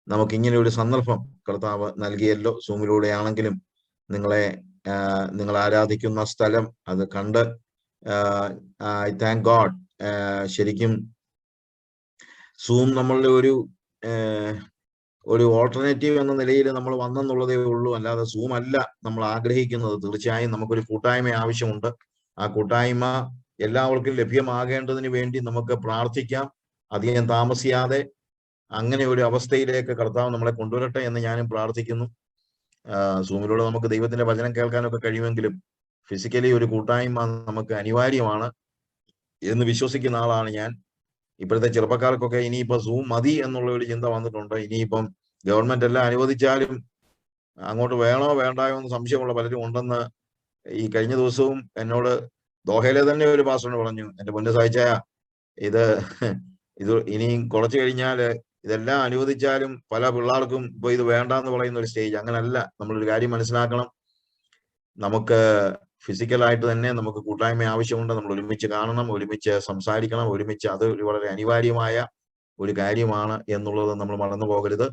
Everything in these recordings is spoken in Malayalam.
നമുക്ക് ഇങ്ങനെ ഒരു സന്ദർഭം കർത്താവ് നൽകിയല്ലോ. സൂമിലൂടെയാണെങ്കിലും നിങ്ങൾ ആരാധിക്കുന്ന സ്ഥലം അത് കണ്ട് ഐ താങ്ക് ഗോഡ്. ശരിക്കും സൂം നമ്മളുടെ ഒരു ഓൾട്ടർനേറ്റീവ് എന്ന നിലയിൽ നമ്മൾ വന്നെന്നുള്ളതേ ഉള്ളൂ. അല്ലാതെ സൂം അല്ല നമ്മൾ ആഗ്രഹിക്കുന്നത്. തീർച്ചയായും നമുക്കൊരു കൂട്ടായ്മ ആവശ്യമുണ്ട്. ആ കൂട്ടായ്മ എല്ലാവർക്കും ലഭ്യമാകേണ്ടതിന് വേണ്ടി നമുക്ക് പ്രാർത്ഥിക്കാം. അധികം താമസിയാതെ അങ്ങനെ ഒരു അവസ്ഥയിലേക്ക് കർത്താവ് നമ്മളെ കൊണ്ടുവരട്ടെ എന്ന് ഞാനും പ്രാർത്ഥിക്കുന്നു. സൂമിലൂടെ നമുക്ക് ദൈവത്തിന്റെ വചനം കേൾക്കാനൊക്കെ കഴിയുമെങ്കിലും ഫിസിക്കലി ഒരു കൂട്ടായ്മ നമുക്ക് അനിവാര്യമാണ് എന്ന് വിശ്വസിക്കുന്ന ആളാണ് ഞാൻ. ഇപ്പോഴത്തെ ചെറുപ്പക്കാർക്കൊക്കെ ഇനിയിപ്പോ സൂം മതി എന്നുള്ള ഒരു ചിന്ത വന്നിട്ടുണ്ട്. ഇനിയിപ്പം ഗവൺമെന്റ് എല്ലാം അനുവദിച്ചാലും അങ്ങോട്ട് വേണോ വേണ്ടായോ എന്ന് സംശയമുള്ള പലരും ഉണ്ടെന്ന് ഈ കഴിഞ്ഞ ദിവസവും എന്നോട് ദോഹയിലെ തന്നെ ഒരു പാസ്റ്ററിനോട് പറഞ്ഞു, എന്റെ പൊന്നു സായിച്ചായ, ഇത് ഇനിയും കുറച്ചു കഴിഞ്ഞാൽ ഇതെല്ലാം അനുവദിച്ചാലും പല പിള്ളേർക്കും ഇപ്പൊ ഇത് വേണ്ടാന്ന് പറയുന്ന ഒരു സ്റ്റേജ്. അങ്ങനല്ല. നമ്മളൊരു കാര്യം മനസ്സിലാക്കണം. നമുക്ക് ഫിസിക്കലായിട്ട് തന്നെ നമുക്ക് കൂട്ടായ്മ ആവശ്യമുണ്ട്. നമ്മൾ ഒരുമിച്ച് കാണണം, ഒരുമിച്ച് സംസാരിക്കണം, ഒരുമിച്ച്. അത് വളരെ അനിവാര്യമായ ഒരു കാര്യമാണ് എന്നുള്ളത് നമ്മൾ മറന്നു പോകരുത്.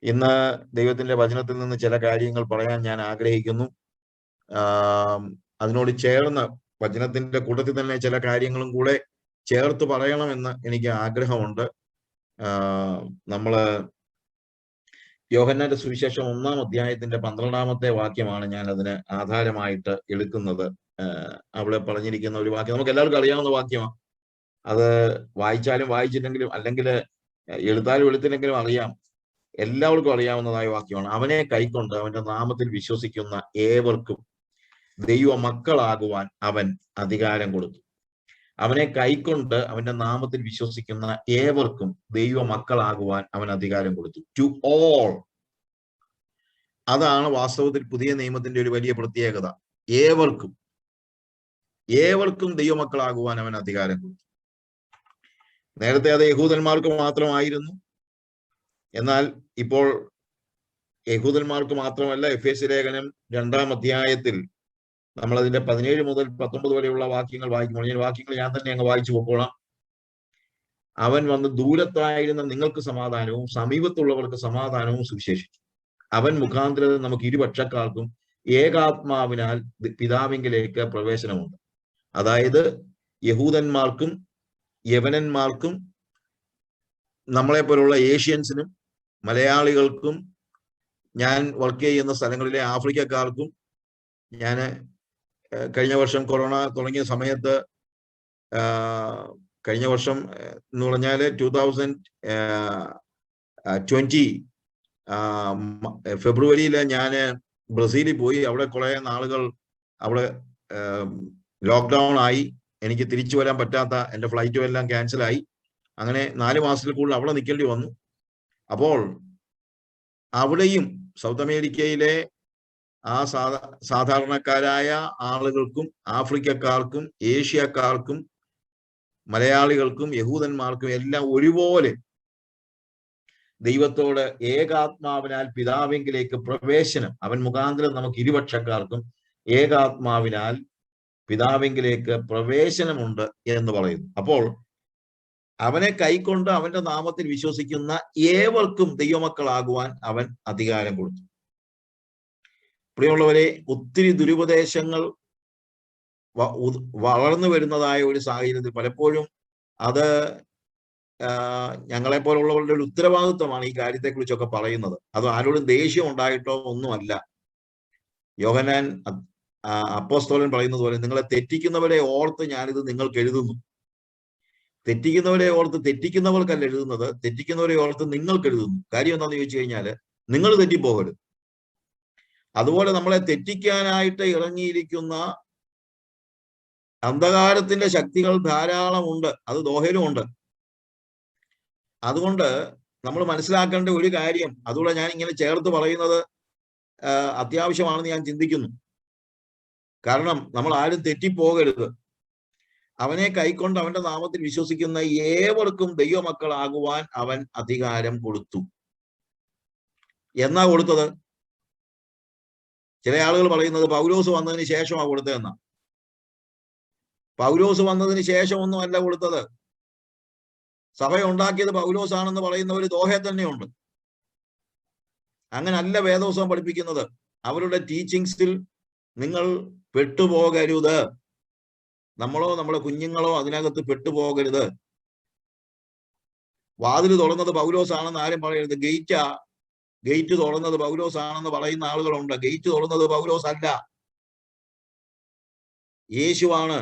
ഇന്ന് ദൈവത്തിന്റെ വചനത്തിൽ നിന്ന് ചില കാര്യങ്ങൾ പറയാൻ ഞാൻ ആഗ്രഹിക്കുന്നു. അതിനോട് ചേർന്ന് വചനത്തിന്റെ കൂട്ടത്തിൽ തന്നെ ചില കാര്യങ്ങളും കൂടെ ചേർത്ത് പറയണമെന്ന് എനിക്ക് ആഗ്രഹമുണ്ട്. നമ്മള് യോഹന്നാന്റെ സുവിശേഷം 1-ാം അധ്യായത്തിന്റെ 12-ാമത്തെ വാക്യമാണ് ഞാൻ അതിന് ആധാരമായിട്ട് എടുക്കുന്നത്. അവിടെ പറഞ്ഞിരിക്കുന്ന ഒരു വാക്യം നമുക്ക് എല്ലാവർക്കും അറിയാവുന്ന വാക്യമാണ്. അത് വായിച്ചാലും വായിച്ചില്ലെങ്കിലും, അല്ലെങ്കിൽ എടുത്താലും എടുത്തില്ലെങ്കിലും അറിയാം, എല്ലാവർക്കും അറിയാവുന്നതായ വാക്യമാണ്. അവനെ കൈക്കൊണ്ട് അവന്റെ നാമത്തിൽ വിശ്വസിക്കുന്ന ഏവർക്കും ദൈവ മക്കളാകുവാൻ അവൻ അധികാരം കൊടുത്തു. അവനെ കൈക്കൊണ്ട് അവന്റെ നാമത്തിൽ വിശ്വസിക്കുന്ന ഏവർക്കും ദൈവ മക്കളാകുവാൻ അവൻ അധികാരം കൊടുത്തു. To all. അതാണ് വാസ്തവത്തിൽ പുതിയ നിയമത്തിന്റെ ഒരു വലിയ പ്രത്യേകത. ഏവർക്കും ദൈവമക്കളാകുവാൻ അവൻ അധികാരം കൊടുത്തു. നേരത്തെ അത് യഹൂദന്മാർക്ക് മാത്രമായിരുന്നു. എന്നാൽ ഇപ്പോൾ യഹൂദന്മാർക്ക് മാത്രമല്ല, എഫേസ്യ ലേഖനം 2-ാം അധ്യായത്തിൽ നമ്മൾ അതിന്റെ 17 മുതൽ 19 വരെയുള്ള വാക്യങ്ങൾ വായിക്കുമ്പോൾ, ഈ വാക്യങ്ങൾ ഞാൻ തന്നെ അങ്ങ് വായിച്ചു പോക്കോളാം. അവൻ വന്ന് ദൂരത്തായിരുന്ന നിങ്ങൾക്ക് സമാധാനവും സമീപത്തുള്ളവർക്ക് സമാധാനവും സുവിശേഷിച്ചു. അവൻ മുഖാന്തരം നമുക്ക് ഇരുപക്ഷക്കാർക്കും ഏകാത്മാവിനാൽ പിതാവിങ്കിലേക്ക് പ്രവേശനമുണ്ട്. അതായത് യഹൂദന്മാർക്കും യവനന്മാർക്കും നമ്മളെപ്പോലുള്ള ഏഷ്യൻസിനും മലയാളികൾക്കും ഞാൻ വർക്ക് ചെയ്യുന്ന സ്ഥലങ്ങളിലെ ആഫ്രിക്കക്കാർക്കും, ഞാൻ കഴിഞ്ഞ വർഷം കൊറോണ തുടങ്ങിയ സമയത്ത്, കഴിഞ്ഞ വർഷം എന്ന് പറഞ്ഞാൽ 2020 ഫെബ്രുവരിയിൽ ഞാൻ ബ്രസീലിൽ പോയി. അവിടെ കുറെ നാളുകൾ അവിടെ ലോക്ക്ഡൗൺ ആയി. എനിക്ക് തിരിച്ചു വരാൻ പറ്റാത്ത, എൻ്റെ ഫ്ലൈറ്റും എല്ലാം ക്യാൻസലായി. അങ്ങനെ 4 മാസത്തിൽ കൂടുതൽ അവിടെ നിൽക്കേണ്ടി വന്നു. അപ്പോൾ അവിടെയും സൗത്ത് അമേരിക്കയിലെ ആ സാധാരണക്കാരായ ആളുകൾക്കും ആഫ്രിക്കക്കാർക്കും ഏഷ്യക്കാർക്കും മലയാളികൾക്കും യഹൂദന്മാർക്കും എല്ലാം ഒരുപോലെ ദൈവത്തോട് ഏകാത്മാവിനാൽ പിതാവിങ്കിലേക്ക് പ്രവേശനം, അവൻ മുഖാന്തരം നമുക്ക് ഇരുപക്ഷക്കാർക്കും ഏകാത്മാവിനാൽ പിതാവിങ്കിലേക്ക് പ്രവേശനമുണ്ട് എന്ന് പറയുന്നു. അപ്പോൾ അവനെ കൈക്കൊണ്ട് അവന്റെ നാമത്തിൽ വിശ്വസിക്കുന്ന ഏവർക്കും ദൈവമക്കളാകുവാൻ അവൻ അധികാരം കൊടുത്തു. പ്രിയമുള്ളവരെ, ഒത്തിരി ദുരുപദേശങ്ങൾ വളർന്നു വരുന്നതായ ഒരു സാഹചര്യത്തിൽ പലപ്പോഴും അത് ഞങ്ങളെപ്പോലുള്ളവരുടെ ഒരു ഉത്തരവാദിത്വമാണ് ഈ കാര്യത്തെക്കുറിച്ചൊക്കെ പറയുന്നത്. അത് ആരോടും ദേഷ്യം ഉണ്ടായിട്ടോ ഒന്നുമല്ല. യോഹന്നാൻ അപ്പോസ്തലൻ പറയുന്നത് പോലെ, നിങ്ങളെ തെറ്റിക്കുന്നവരെ ഓർത്ത് ഞാനിത് നിങ്ങൾക്ക് എഴുതുന്നു. തെറ്റിക്കുന്നവരെ ഓർത്ത് തെറ്റിക്കുന്നവർക്കല്ല എഴുതുന്നത്, തെറ്റിക്കുന്നവരെ ഓർത്ത് നിങ്ങൾക്ക് എഴുതുന്നു. കാര്യം എന്താണെന്ന് ചോദിച്ചു കഴിഞ്ഞാൽ, നിങ്ങൾ തെറ്റിപ്പോകരുത്. അതുപോലെ നമ്മളെ തെറ്റിക്കാനായിട്ട് ഇറങ്ങിയിരിക്കുന്ന അന്ധകാരത്തിന്റെ ശക്തികൾ ധാരാളം ഉണ്ട്. അത് ദോഹയിലും ഉണ്ട്. അതുകൊണ്ട് നമ്മൾ മനസ്സിലാക്കേണ്ട ഒരു കാര്യം, അതുകൂടെ ഞാൻ ഇങ്ങനെ ചേർത്ത് പറയുന്നത് അത്യാവശ്യമാണെന്ന് ഞാൻ ചിന്തിക്കുന്നു. കാരണം നമ്മൾ ആരും തെറ്റിപ്പോകരുത്. അവനെ കൈക്കൊണ്ട് അവന്റെ നാമത്തിൽ വിശ്വസിക്കുന്ന ഏവർക്കും ദൈവമക്കളാകുവാൻ അവൻ അധികാരം കൊടുത്തു. എന്നാ കൊടുത്തത്? ചില ആളുകൾ പറയുന്നത് പൗലോസ് വന്നതിന് ശേഷമാണ് കൊടുത്തതെന്നാ. പൗലോസ് വന്നതിന് ശേഷം ഒന്നും അല്ല കൊടുത്തത്. സഭ ഉണ്ടാക്കിയത് പൗലോസ് ആണെന്ന് പറയുന്നവർ ദോഹയിൽ തന്നെയുണ്ട്. അങ്ങനല്ല വേദോത്സവം പഠിപ്പിക്കുന്നത്. അവരുടെ ടീച്ചിങ്സിൽ നിങ്ങൾ പെട്ടുപോകരുത്. നമ്മളോ നമ്മുടെ കുഞ്ഞുങ്ങളോ അതിനകത്ത് പെട്ടുപോകരുത്. വാതിൽ തുറന്നത് പൗലോസാണെന്ന് ആരും പറയരുത്. ഗേറ്റ് തുറന്നത് പൗലോസാണെന്ന് പറയുന്ന ആളുകളുണ്ട്. ഗേറ്റ് തുറന്നത് പൗലോസ് അല്ല, യേശുവാണ്.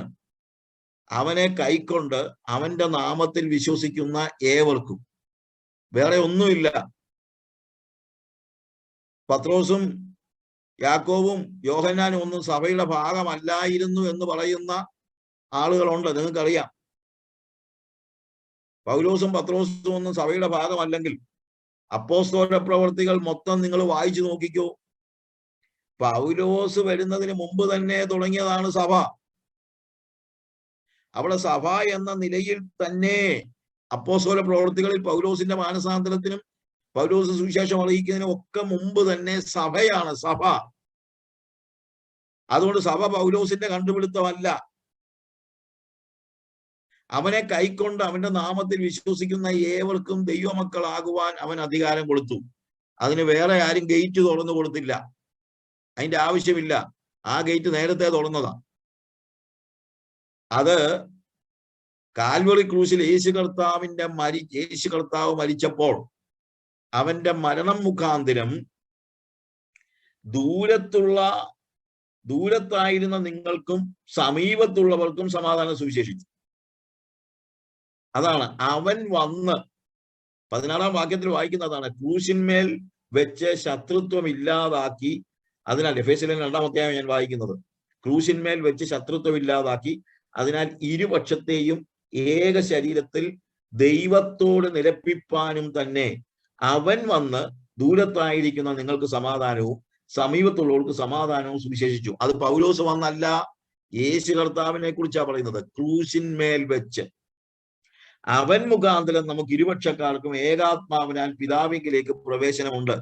അവനെ കൈക്കൊണ്ട് അവന്റെ നാമത്തിൽ വിശ്വസിക്കുന്ന ഏവർക്കും, വേറെ ഒന്നുമില്ല. പത്രോസും യാക്കോബും യോഹന്നാനും ഒന്നും സഭയുടെ ഭാഗമല്ലായിരുന്നു എന്ന് പറയുന്ന ആളുകളുണ്ട്. നിങ്ങൾക്കറിയാം, പൗലോസും പത്രോസും ഒന്നും സഭയുടെ ഭാഗമല്ലെങ്കിൽ അപ്പോസ്തല പ്രവർത്തികൾ മൊത്തം നിങ്ങൾ വായിച്ചു നോക്കിക്കോ. പൗലോസ് വരുന്നതിന് മുമ്പ് തന്നെ തുടങ്ങിയതാണ് സഭ. അവിടെ സഭ എന്ന നിലയിൽ തന്നെ അപ്പോസ്തല പ്രവർത്തികളിൽ പൗലോസിന്റെ മാനസാന്തരത്തിനും പൗലോസ് സുവിശേഷം അറിയിക്കുന്നതിനും ഒക്കെ മുമ്പ് തന്നെ സഭയാണ് സഭ. അതുകൊണ്ട് സഭ പൗലോസിന്റെ കണ്ടുപിടുത്തമല്ല. അവനെ കൈക്കൊണ്ട് അവന്റെ നാമത്തിൽ വിശ്വസിക്കുന്ന ഏവർക്കും ദൈവമക്കളാകുവാൻ അവൻ അധികാരം കൊടുത്തു. അതിന് വേറെ ആരും ഗേറ്റ് തുറന്നു കൊടുത്തില്ല, അതിന്റെ ആവശ്യമില്ല. ആ ഗേറ്റ് നേരത്തെ തുറന്നതാ. അത് കാൽവറി ക്രൂശിൽ യേശു കർത്താവ് മരിച്ചപ്പോൾ അവന്റെ മരണം മുഖാന്തരം ദൂരത്തായിരുന്ന നിങ്ങൾക്കും സമീപത്തുള്ളവർക്കും സമാധാനം സുവിശേഷിച്ചു. അതാണ് അവൻ വന്ന് 16-ാം വാക്യത്തിൽ വായിക്കുന്നതാണ്. ക്രൂശിന്മേൽ വെച്ച് ശത്രുത്വം ഇല്ലാതാക്കി. അതിനാൽ എഫേസ്യരിലെ 2-ാം അധ്യായം ഞാൻ വായിക്കുന്നത്. ക്രൂശിന്മേൽ വെച്ച് ശത്രുത്വം ഇല്ലാതാക്കി, അതിനാൽ ഇരുപക്ഷത്തെയും ഏക ശരീരത്തിൽ ദൈവത്തോട് നിരപ്പിപ്പാനും തന്നെ അവൻ വന്ന് ദൂരത്തായിരിക്കുന്ന നിങ്ങൾക്ക് സമാധാനവും സമീപത്തുള്ളവർക്ക് സമാധാനവും സുവിശേഷിച്ചു. അത് പൗലോസ് വന്നല്ല, യേശു കർത്താവിനെ കുറിച്ചാണ് പറയുന്നത്. ക്രൂശിന്മേൽ വെച്ച് അവൻ മുഖാന്തരം നമുക്ക് ഇരുപക്ഷക്കാർക്കും ഏകാത്മാവിനാൽ പിതാവിലേക്ക് പ്രവേശനമുണ്ട്.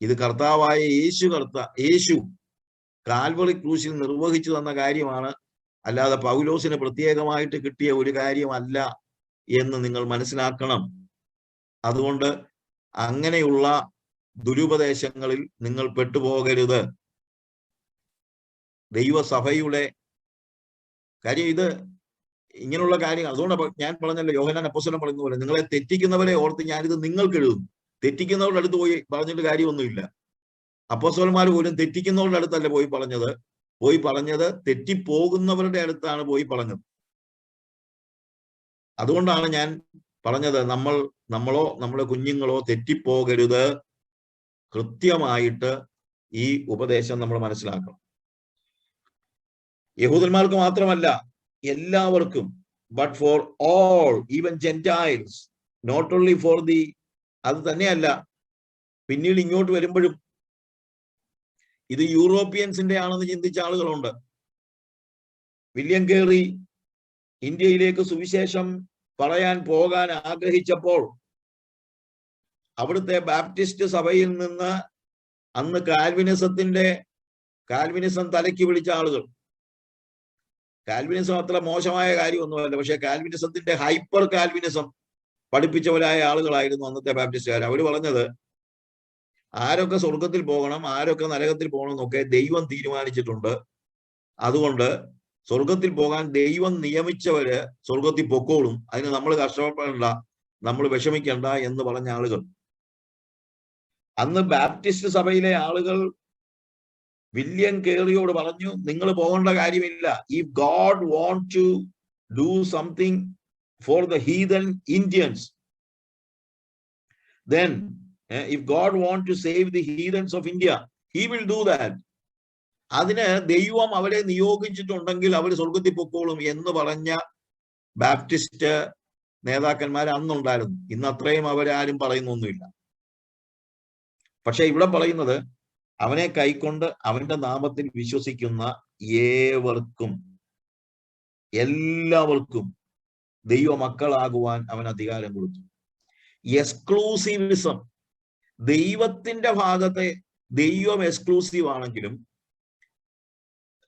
ഇത് കർത്താവായ യേശു കാൽവറി ക്രൂശിൽ നിർവഹിച്ചു തന്ന കാര്യമാണ്, അല്ലാതെ പൗലോസിന് പ്രത്യേകമായിട്ട് കിട്ടിയ ഒരു കാര്യമല്ല എന്ന് നിങ്ങൾ മനസ്സിലാക്കണം. അതുകൊണ്ട് അങ്ങനെയുള്ള ദുരുപദേശങ്ങളിൽ നിങ്ങൾ പെട്ടുപോകരുത്. ദൈവസഭയുടെ കാര്യം ഇത് ഇങ്ങനെയുള്ള കാര്യങ്ങൾ. അതുകൊണ്ട് ഞാൻ പറഞ്ഞല്ലോ, യോഹന്നാൻ അപ്പോസ്തലൻ പറയുന്ന പോലെ, നിങ്ങളെ തെറ്റിക്കുന്നവരെ ഓർത്ത് ഞാനിത് നിങ്ങൾക്ക് എഴുതുന്നു. തെറ്റിക്കുന്നവരുടെ അടുത്ത് പോയി പറഞ്ഞിട്ട് കാര്യമൊന്നുമില്ല. അപ്പോസ്തലന്മാർ പോലും തെറ്റിക്കുന്നവരുടെ അടുത്തല്ല പോയി പറഞ്ഞത് തെറ്റിപ്പോകുന്നവരുടെ അടുത്താണ് പോയി പറഞ്ഞത്. അതുകൊണ്ടാണ് ഞാൻ പറഞ്ഞത്, നമ്മളോ നമ്മുടെ കുഞ്ഞുങ്ങളോ തെറ്റിപ്പോകരുത്. കൃത്യമായിട്ട് ഈ ഉപദേശം നമ്മൾ മനസ്സിലാക്കണം. യഹൂദന്മാർക്ക് മാത്രമല്ല, എല്ലാവർക്കും. But for all, even gentiles, not only for അത് തന്നെയല്ല, പിന്നീട് ഇങ്ങോട്ട് വരുമ്പോഴും ഇത് യൂറോപ്യൻസിന്റെ ആണെന്ന് ചിന്തിച്ച ആളുകളുണ്ട്. വില്യം കേറി ഇന്ത്യയിലേക്ക് സുവിശേഷം പറയാൻ പോകാൻ ആഗ്രഹിച്ചപ്പോൾ അവിടുത്തെ ബാപ്റ്റിസ്റ്റ് സഭയിൽ നിന്ന് അന്ന് കാൽവിനിസം തലയ്ക്ക് പിടിച്ച ആളുകൾ, കാൽവിനിസം അത്ര മോശമായ കാര്യമൊന്നുമല്ല, പക്ഷെ കാൽവിനിസത്തിന്റെ ഹൈപ്പർ കാൽവിനിസം പഠിപ്പിച്ചവരായ ആളുകളായിരുന്നു അന്നത്തെ ബാപ്റ്റിസ്റ്റുകാർ. അവർ പറഞ്ഞത് ആരൊക്കെ സ്വർഗത്തിൽ പോകണം, ആരൊക്കെ നരകത്തിൽ പോകണം എന്നൊക്കെ ദൈവം തീരുമാനിച്ചിട്ടുണ്ട്. അതുകൊണ്ട് സ്വർഗത്തിൽ പോകാൻ ദൈവം നിയമിച്ചവര് സ്വർഗത്തിൽ പൊക്കോളും, അതിന് നമ്മൾ കഷ്ടപ്പെടേണ്ട, നമ്മൾ വിഷമിക്കണ്ട എന്ന് പറഞ്ഞ ആളുകൾ. അന്ന് ബാപ്റ്റിസ്റ്റ് സഭയിലെ ആളുകൾ വില്യം കേറിയോട് പറഞ്ഞു, നിങ്ങൾ പോകേണ്ട കാര്യമില്ല. If God want to do something for the heathen Indians, then if God want to save the heathens of India, he will do that. അതിന് ദൈവം അവരെ നിയോഗിച്ചിട്ടുണ്ടെങ്കിൽ അവർ സ്വർഗത്തിൽ പൊക്കോളും എന്ന് പറഞ്ഞ ബാപ്റ്റിസ്റ്റ് നേതാക്കന്മാർ അന്നുണ്ടായിരുന്നു. ഇന്ന് അത്രയും അവരാരും പറയുന്നൊന്നുമില്ല. പക്ഷെ ഇവിടെ പറയുന്നത്, അവനെ കൈക്കൊണ്ട് അവന്റെ നാമത്തിൽ വിശ്വസിക്കുന്ന എല്ലാവർക്കും ദൈവമക്കളാകുവാൻ അവൻ അധികാരം കൊടുത്തു. എക്സ്ക്ലൂസീവിസം, ദൈവത്തിന്റെ ഭാഗത്തെ ദൈവം എക്സ്ക്ലൂസീവ് ആണെങ്കിലും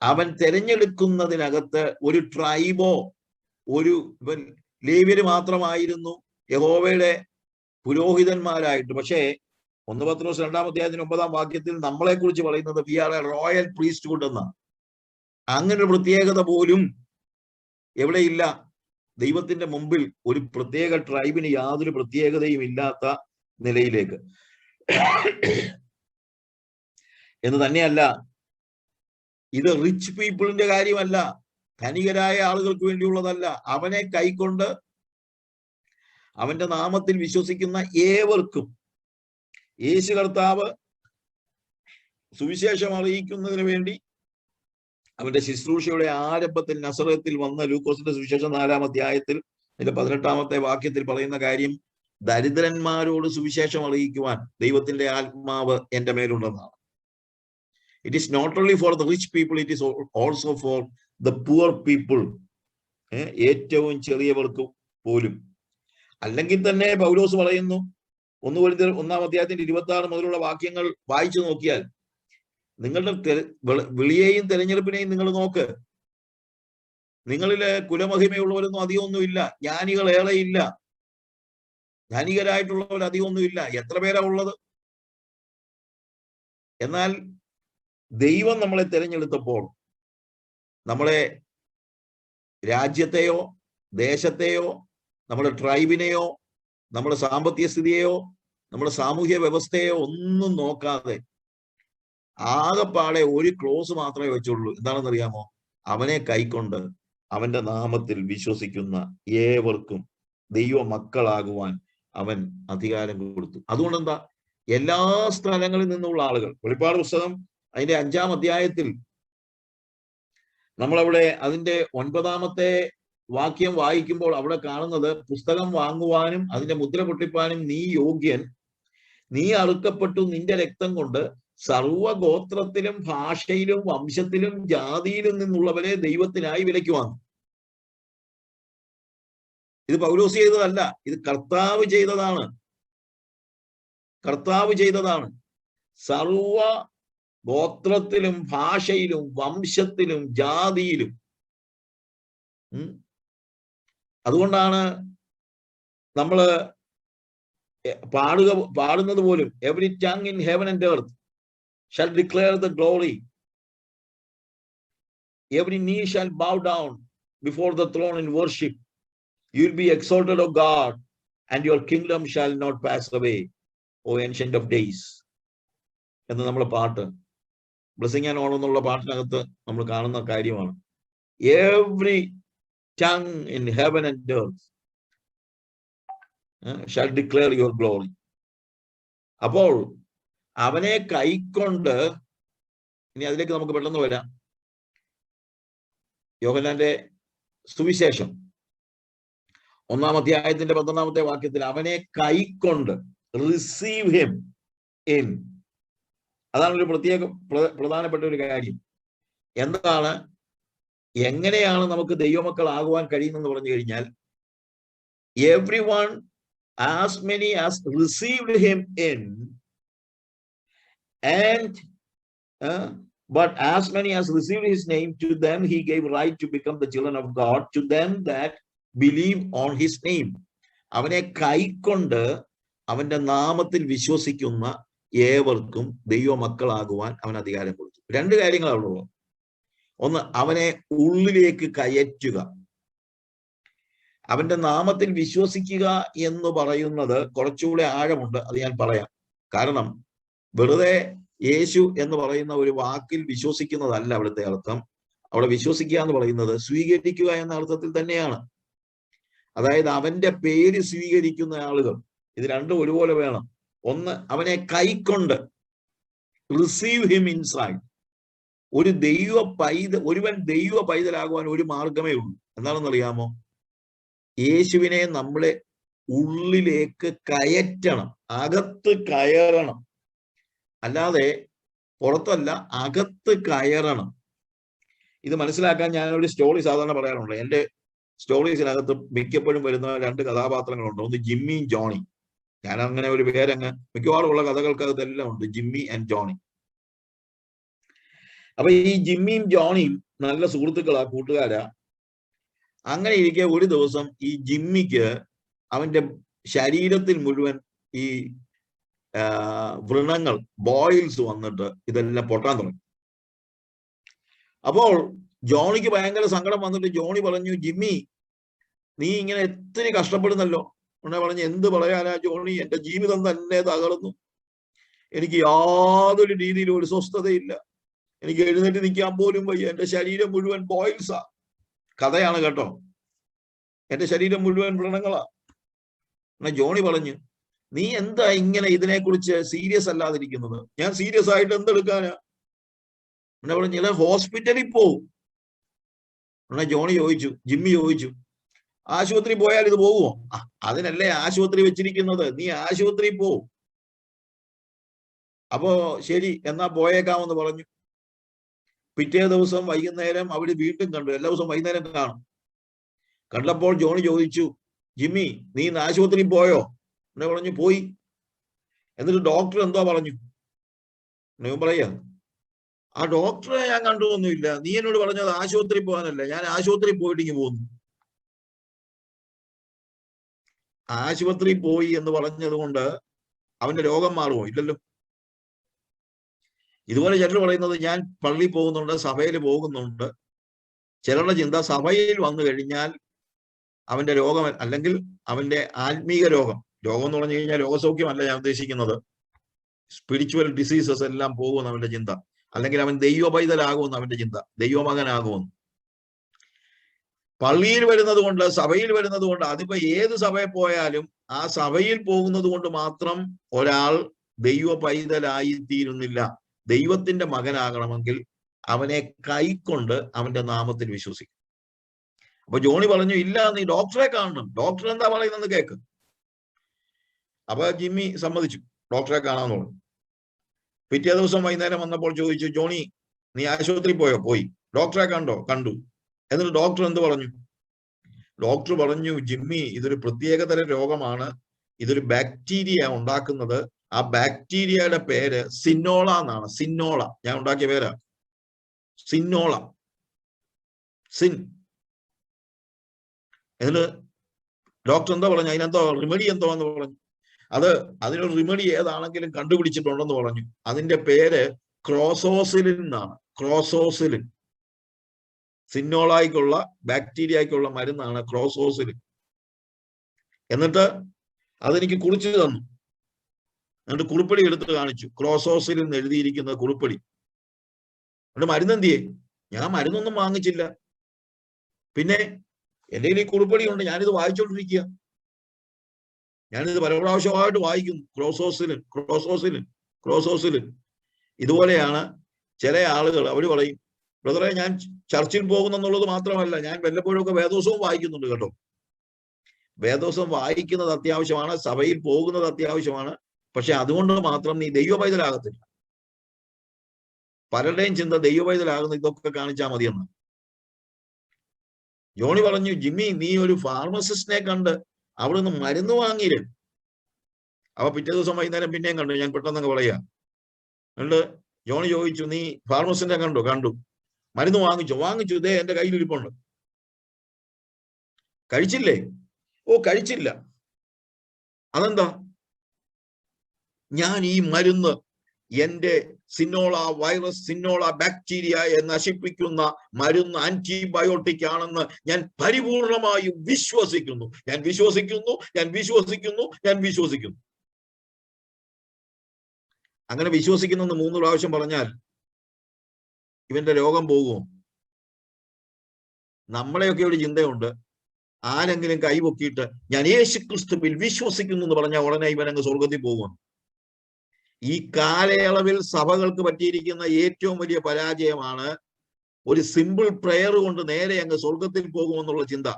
അവൻ തിരഞ്ഞെടുക്കുന്നതിനകത്ത് ഒരു ട്രൈബോ ലേവ്യര് മാത്രമായിരുന്നു യഹോവയുടെ പുരോഹിതന്മാരായിട്ട്. പക്ഷേ 1 പത്രോസ് 2-ാം അധ്യായത്തിന് 9-ാം വാക്യത്തിൽ നമ്മളെ കുറിച്ച് പറയുന്നത് we are a royal priesthood എന്ന. അങ്ങനെ ഒരു പ്രത്യേകത പോലും എവിടെയില്ല. ദൈവത്തിന്റെ മുമ്പിൽ ഒരു പ്രത്യേക ട്രൈബിന് യാതൊരു പ്രത്യേകതയും ഇല്ലാത്ത നിലയിലേക്ക്. എന്ന് തന്നെയല്ല, ഇത് റിച്ച് പീപ്പിളിന്റെ കാര്യമല്ല, ധനികരായ ആളുകൾക്ക് വേണ്ടിയുള്ളതല്ല. അവനെ കൈക്കൊണ്ട് അവന്റെ നാമത്തിൽ വിശ്വസിക്കുന്ന ഏവർക്കും യേശു കർത്താവ് സുവിശേഷം അറിയിക്കുന്നതിന് വേണ്ടി അവന്റെ ശുശ്രൂഷയുടെ ആരംഭത്തിൽ നസറത്തിൽ വന്ന ലൂക്കോസിന്റെ സുവിശേഷം 4-ാം അധ്യായത്തിൽ 18-ാമത്തെ വാക്യത്തിൽ പറയുന്ന കാര്യം, ദരിദ്രന്മാരോട് സുവിശേഷം അറിയിക്കുവാൻ ദൈവത്തിന്റെ ആത്മാവ് എന്റെ മേലുണ്ടെന്നാണ്. It is not only for the rich people, it is also for the poor people. ഏറ്റവും ചെറിയവർക്ക് പോലും. അല്ലെങ്കിൽ തന്നെ പൗലോസ് പറയുന്നു, 1 കൊരിന്ത്യർ 1-ാം അധ്യായത്തിന്റെ 26 മുതലുള്ള വാക്യങ്ങൾ വായിച്ചു നോക്കിയാൽ, നിങ്ങളുടെ വിളിയെയും തെരഞ്ഞെടുപ്പിനെയും നിങ്ങൾ നോക്ക്. നിങ്ങളില് കുലമഹിമയുള്ളവരൊന്നും അധികമൊന്നുമില്ല, ജ്ഞാനികൾ ഏറെയില്ല, ധനികരായിട്ടുള്ളവർ അധികമൊന്നുമില്ല. എത്ര പേരാ ഉള്ളത്? എന്നാൽ ദൈവം നമ്മളെ തിരഞ്ഞെടുത്തപ്പോൾ നമ്മളെ രാജ്യത്തെയോ ദേശത്തെയോ നമ്മുടെ ട്രൈബിനെയോ നമ്മുടെ സാമ്പത്തിക സ്ഥിതിയെയോ നമ്മുടെ സാമൂഹ്യ വ്യവസ്ഥയെയോ ഒന്നും നോക്കാതെ ആകെപ്പാടെ ഒരു ക്ലോസ് മാത്രമേ വെച്ചുള്ളൂ. എന്താണെന്നറിയാമോ? അവനെ കൈക്കൊണ്ട് അവന്റെ നാമത്തിൽ വിശ്വസിക്കുന്ന ഏവർക്കും ദൈവ മക്കളാകുവാൻ അവൻ അധികാരം കൊടുത്തു. അതുകൊണ്ട് എന്താ, എല്ലാ സ്ഥലങ്ങളിൽ നിന്നുള്ള ആളുകൾ, വെളിപ്പാട് പുസ്തകം അതിന്റെ 5-ാം അധ്യായത്തിൽ നമ്മളവിടെ അതിന്റെ 9-ാമത്തെ വാക്യം വായിക്കുമ്പോൾ അവിടെ കാണുന്നത്, പുസ്തകം വാങ്ങുവാനും അതിന്റെ മുദ്ര പൊട്ടിപ്പാനും നീ യോഗ്യൻ, നീ അറുക്കപ്പെട്ടു നിന്റെ രക്തം കൊണ്ട് സർവഗോത്രത്തിലും ഭാഷയിലും വംശത്തിലും ജാതിയിലും നിന്നുള്ളവരെ ദൈവത്തിനായി വിലയ്ക്ക് വാങ്ങും. ഇത് പൗലോസ് ചെയ്തതല്ല, ഇത് കർത്താവ് ചെയ്തതാണ്. കർത്താവ് ചെയ്തതാണ്. സർവ ഗോത്രത്തിലും ഭാഷയിലും വംശത്തിലും ജാതിയിലും. അതുകൊണ്ടാണ് നമ്മള് പാടുന്നത് പോലും, every tongue in heaven and earth shall declare the glory. Every knee shall bow down before the throne in worship. You will be exalted, O God, and your kingdom shall not pass away, O ancient of days. എന്ന് നമ്മളെ പാട്ട്, ബ്ലെസ്സിങ് ആൻഡ് ഓണർ എന്നുള്ള പാട്ടിനകത്ത് നമ്മൾ കാണുന്ന കാര്യമാണ്. Every tongue in heaven and earth shall declare your glory. അപ്പോൾ അവനെ കൈക്കൊണ്ട്, ഇനി അതിലേക്ക് നമുക്ക് പെട്ടെന്ന് വരാം. യോഹന്നാന്റെ സുവിശേഷം 1-ാം അധ്യായത്തിന്റെ 11-ാമത്തെ വാക്യത്തിൽ അവനെ കൈക്കൊണ്ട്, റിസീവ് ഹിം ഇൻ. അതാണ് ഒരു പ്രധാനപ്പെട്ട ഒരു കാര്യം. എന്താണ്, എങ്ങനെയാണ് നമുക്ക് ദൈവമക്കളാകുവാൻ കഴിയുന്നെന്ന് പറഞ്ഞു കഴിഞ്ഞാൽ, everyone as many as received him in, and but as many as received his name, to them he gave right to become the children of God, to them that believe on his name. അവനെ കൈക്കൊണ്ട് അവന്റെ നാമത്തിൽ വിശ്വസിക്കുന്ന ഏവർക്കും ദൈവ മക്കളാകുവാൻ അവൻ അധികാരം കൊടുത്തു. 2 കാര്യങ്ങളാണ് ഉള്ളത്. ഒന്ന്, അവനെ ഉള്ളിലേക്ക് കയറ്റുക. അവന്റെ നാമത്തിൽ വിശ്വസിക്കുക എന്ന് പറയുന്നത് കുറച്ചുകൂടെ ആഴമുണ്ട്. അത് ഞാൻ പറയാം. കാരണം വെറുതെ യേശു എന്ന് പറയുന്ന ഒരു വാക്കിൽ വിശ്വസിക്കുന്നതല്ല അവിടുത്തെ അർത്ഥം. അവിടെ വിശ്വസിക്കുക എന്ന് പറയുന്നത് സ്വീകരിക്കുക എന്ന അർത്ഥത്തിൽ തന്നെയാണ്. അതായത് അവന്റെ പേര് സ്വീകരിക്കുന്ന ആളുകൾ. ഇത് രണ്ടും ഒരുപോലെ വേണം. ഒന്ന്, അവനെ കൈക്കൊണ്ട്, റിസീവ് ഹിം ഇൻസൈഡ്. ഒരുവൻ ദൈവ പൈതലാകുവാൻ ഒരു മാർഗമേ ഉള്ളൂ. എന്താണെന്നറിയാമോ? യേശുവിനെ നമ്മളെ ഉള്ളിലേക്ക് കയറ്റണം, അകത്ത് കയറണം. അല്ലാതെ പുറത്തല്ല, അകത്ത് കയറണം. ഇത് മനസ്സിലാക്കാൻ ഞാനൊരു സ്റ്റോറി സാധാരണ പറയാറുണ്ട്. എൻ്റെ സ്റ്റോറീസിനകത്ത് മിക്കപ്പോഴും വരുന്ന 2 കഥാപാത്രങ്ങളുണ്ട്. ഒന്ന് ജിമ്മിയും ജോണി. ഞാൻ അങ്ങനെ ഒരു പേരങ്ങ് മിക്കവാറും ഉള്ള കഥകൾക്കകത്ത് എല്ലാം ഉണ്ട്, ജിമ്മി ആൻഡ് ജോണി. അപ്പൊ ഈ ജിമ്മിയും ജോണിയും നല്ല സുഹൃത്തുക്കളാ, കൂട്ടുകാരാ. അങ്ങനെ ഇരിക്കെ ഒരു ദിവസം ഈ ജിമ്മിക്ക് അവന്റെ ശരീരത്തിൽ മുഴുവൻ ഈ വ്രണങ്ങൾ, ബോയിൽസ് വന്നിട്ട് ഇതെല്ലാം പൊട്ടാൻ തുടങ്ങി. അപ്പോൾ ജോണിക്ക് ഭയങ്കര സങ്കടം വന്നിട്ട് ജോണി പറഞ്ഞു, ജിമ്മി നീ ഇങ്ങനെ എത്തിരി കഷ്ടപ്പെടുന്നല്ലോ. ഉടനെ പറഞ്ഞു, എന്ത് പറയാനാ ജോണി, എന്റെ ജീവിതം തന്നെ തകർന്നു. എനിക്ക് യാതൊരു രീതിയിലും ഒരു സ്വസ്ഥതയില്ല. എനിക്ക് എഴുന്നേറ്റ് നിൽക്കാൻ പോലും വയ്യ. എന്റെ ശരീരം മുഴുവൻ ബോയിൽസാ. കഥയാണ് കേട്ടോ. എന്റെ ശരീരം മുഴുവൻ വ്രണങ്ങളാ. എന്നാ ജോണി പറഞ്ഞു, നീ എന്താ ഇങ്ങനെ ഇതിനെക്കുറിച്ച് സീരിയസ് അല്ലാതിരിക്കുന്നത്? ഞാൻ സീരിയസ് ആയിട്ട് എന്തെടുക്കാനാ? എന്നെ പറഞ്ഞു, ഞാൻ ഹോസ്പിറ്റലിൽ പോവും. എന്നാ ജോണി ചോദിച്ചു, ജിമ്മി ചോദിച്ചു, ആശുപത്രി പോയാൽ ഇത് പോകുമോ? അതിനല്ലേ ആശുപത്രി വെച്ചിരിക്കുന്നത്, നീ ആശുപത്രി പോവും. അപ്പോ ശരി എന്നാ പോയേക്കാമെന്ന് പറഞ്ഞു. പിറ്റേ ദിവസം വൈകുന്നേരം അവര് വീണ്ടും കണ്ടു. എല്ലാ ദിവസവും വൈകുന്നേരം കാണും. കണ്ടപ്പോൾ ജോണി ചോദിച്ചു, ജിമ്മി നീ ഇന്ന് ആശുപത്രിയിൽ പോയോ? എന്നെ പറഞ്ഞു, പോയി. എന്നിട്ട് ഡോക്ടർ എന്തോ പറഞ്ഞു? ഞാൻ പറയാ, ആ ഡോക്ടറെ ഞാൻ കണ്ടതൊന്നുമില്ല. നീ എന്നോട് പറഞ്ഞത് ആശുപത്രി പോകാനല്ല. ഞാൻ ആശുപത്രി പോയിട്ട് പോന്നു. ആശുപത്രി പോയി എന്ന് പറഞ്ഞത് കൊണ്ട് അവന്റെ രോഗം മാറുമോ? ഇല്ലല്ലോ. ഇതുപോലെ ചിലർ പറയുന്നത്, ഞാൻ പള്ളിയിൽ പോകുന്നുണ്ട്, സഭയിൽ പോകുന്നുണ്ട്. ചിലരുടെ ചിന്ത സഭയിൽ വന്നു കഴിഞ്ഞാൽ അവന്റെ രോഗം, അല്ലെങ്കിൽ അവന്റെ ആത്മീക രോഗം എന്ന് പറഞ്ഞു കഴിഞ്ഞാൽ രോഗസൗഖ്യമല്ല ഞാൻ ഉദ്ദേശിക്കുന്നത്. സ്പിരിച്വൽ ഡിസീസസ് എല്ലാം പോകുമെന്ന് അവന്റെ ചിന്ത. അല്ലെങ്കിൽ അവൻ ദൈവ പൈതലാകുമെന്ന് അവന്റെ ചിന്ത, ദൈവമകനാകുമെന്ന്. പള്ളിയിൽ വരുന്നത് കൊണ്ട്, സഭയിൽ വരുന്നത് കൊണ്ട്, അതിപ്പോ ഏത് സഭയിൽ പോയാലും ആ സഭയിൽ പോകുന്നത് കൊണ്ട് മാത്രം ഒരാൾ ദൈവ പൈതലായി തീരുന്നില്ല. ദൈവത്തിന്റെ മകനാകണമെങ്കിൽ അവനെ കൈക്കൊണ്ട് അവന്റെ നാമത്തിൽ വിശ്വസിക്കും. അപ്പൊ ജോണി പറഞ്ഞു, ഇല്ല നീ ഡോക്ടറെ കാണണം. ഡോക്ടർ എന്താ പറയുന്നത് കേക്ക്. അപ്പൊ ജിമ്മി സമ്മതിച്ചു, ഡോക്ടറെ കാണാന്ന് പറഞ്ഞു. പിറ്റേ ദിവസം വൈകുന്നേരം വന്നപ്പോൾ ചോദിച്ചു, ജോണി നീ ആശുപത്രി പോയോ? പോയി. ഡോക്ടറെ കണ്ടോ? കണ്ടു. എന്നിട്ട് ഡോക്ടർ എന്ത് പറഞ്ഞു? ഡോക്ടർ പറഞ്ഞു, ജിമ്മി ഇതൊരു പ്രത്യേകതരം രോഗമാണ്. ഇതൊരു ബാക്ടീരിയ ഉണ്ടാക്കുന്നത്. ആ ബാക്ടീരിയയുടെ പേര് സിന്നോള എന്നാണ്. സിന്നോള ഞാൻ ഉണ്ടാക്കിയ പേരാ, സിന്നോള. സിൻ. എന്നിട്ട് ഡോക്ടർ എന്താ പറഞ്ഞു? അതിനെന്തോ റിമഡി എന്തോ എന്ന് പറഞ്ഞു. അതിനൊരു റിമഡി ഏതാണെങ്കിലും കണ്ടുപിടിച്ചിട്ടുണ്ടെന്ന് പറഞ്ഞു. അതിന്റെ പേര് ക്രോസോസിലിൻ എന്നാണ്. ക്രോസോസിലിൻ. സിന്നോളായിക്കുള്ള ബാക്ടീരിയക്കുള്ള മരുന്നാണ് ക്രോസോസിലിൻ. എന്നിട്ട് അതെനിക്ക് കുറിച്ച് തന്നു. എന്നിട്ട് കുറിപ്പടി എടുത്ത് കാണിച്ചു. ക്രോസോസിലിൻ എഴുതിയിരിക്കുന്ന കുറിപ്പടി. എന്നിട്ട് മരുന്നെന്തിയേ? ഞാൻ മരുന്നൊന്നും വാങ്ങിച്ചില്ല. പിന്നെ എൻ്റെ കയ്യിൽ ഈ കുറിപ്പടി ഉണ്ട്, ഞാനിത് വായിച്ചോണ്ടിരിക്കുക. ഞാനിത് പല പ്രാവശ്യമായിട്ട് വായിക്കുന്നു. ക്രോസോസിലിൻ, ക്രോസോസിലിൻ, ക്രോസോസിലിൻ. ഇതുപോലെയാണ് ചില ആളുകൾ. അവര് പറയും, ബ്രദറെ ഞാൻ ചർച്ചിൽ പോകുന്നെന്നുള്ളത് മാത്രമല്ല, ഞാൻ വല്ലപ്പോഴൊക്കെ വേദോസവും വായിക്കുന്നുണ്ട് കേട്ടോ. വേദോസം വായിക്കുന്നത് അത്യാവശ്യമാണ്, സഭയിൽ പോകുന്നത് അത്യാവശ്യമാണ്. പക്ഷെ അതുകൊണ്ട് മാത്രം നീ ദൈവ പൈതലാകത്തില്ല. പലരുടെയും ചിന്ത ദൈവ പൈതലാകുന്ന ഇതൊക്കെ കാണിച്ചാൽ മതിയെന്ന്. ജോണി പറഞ്ഞു, ജിമ്മി നീ ഒരു ഫാർമസിസ്റ്റിനെ കണ്ട് അവിടെ നിന്ന് മരുന്ന് വാങ്ങിയില്ല. അപ്പൊ പിറ്റേ ദിവസം വൈകുന്നേരം പിന്നെയും കണ്ടു. ഞാൻ പെട്ടെന്നങ്ങ് പറയാ. എന്നിട്ട് ജോണി ചോദിച്ചു, നീ ഫാർമസിസ്റ്റിനെ കണ്ടോ? കണ്ടു. മരുന്ന് വാങ്ങിച്ചോ? വാങ്ങിച്ചു. ഇതേ എന്റെ കയ്യിൽ ഇരിപ്പുണ്ട്. കഴിച്ചില്ലേ? ഓ കഴിച്ചില്ല. അതെന്താ? ഞാൻ ഈ മരുന്ന് എന്റെ സിന്നോള വൈറസ്, സിന്നോള ബാക്ടീരിയയെ നശിപ്പിക്കുന്ന മരുന്ന്, ആന്റിബയോട്ടിക് ആണെന്ന് ഞാൻ പരിപൂർണമായും വിശ്വസിക്കുന്നു. ഞാൻ വിശ്വസിക്കുന്നു, ഞാൻ വിശ്വസിക്കുന്നു, ഞാൻ വിശ്വസിക്കുന്നു. അങ്ങനെ വിശ്വസിക്കുന്നെന്ന് 3 പ്രാവശ്യം പറഞ്ഞാൽ ഇവന്റെ രോഗം പോകുമോ? നമ്മളെയൊക്കെ ഒരു ചിന്തയുണ്ട്, ആരെങ്കിലും കൈപൊക്കിയിട്ട് ഞാൻ യേശുക്രിസ്തുവിൽ വിശ്വസിക്കുന്നു എന്ന് പറഞ്ഞാൽ ഉടനെ ഇവനങ്ങ് സ്വർഗത്തിൽ പോകുമെന്ന്. ഈ കാലയളവിൽ സഭകൾക്ക് പറ്റിയിരിക്കുന്ന ഏറ്റവും വലിയ പരാജയമാണ് ഒരു സിമ്പിൾ പ്രെയർ കൊണ്ട് നേരെ അങ്ങ് സ്വർഗത്തിൽ പോകുമെന്നുള്ള ചിന്ത.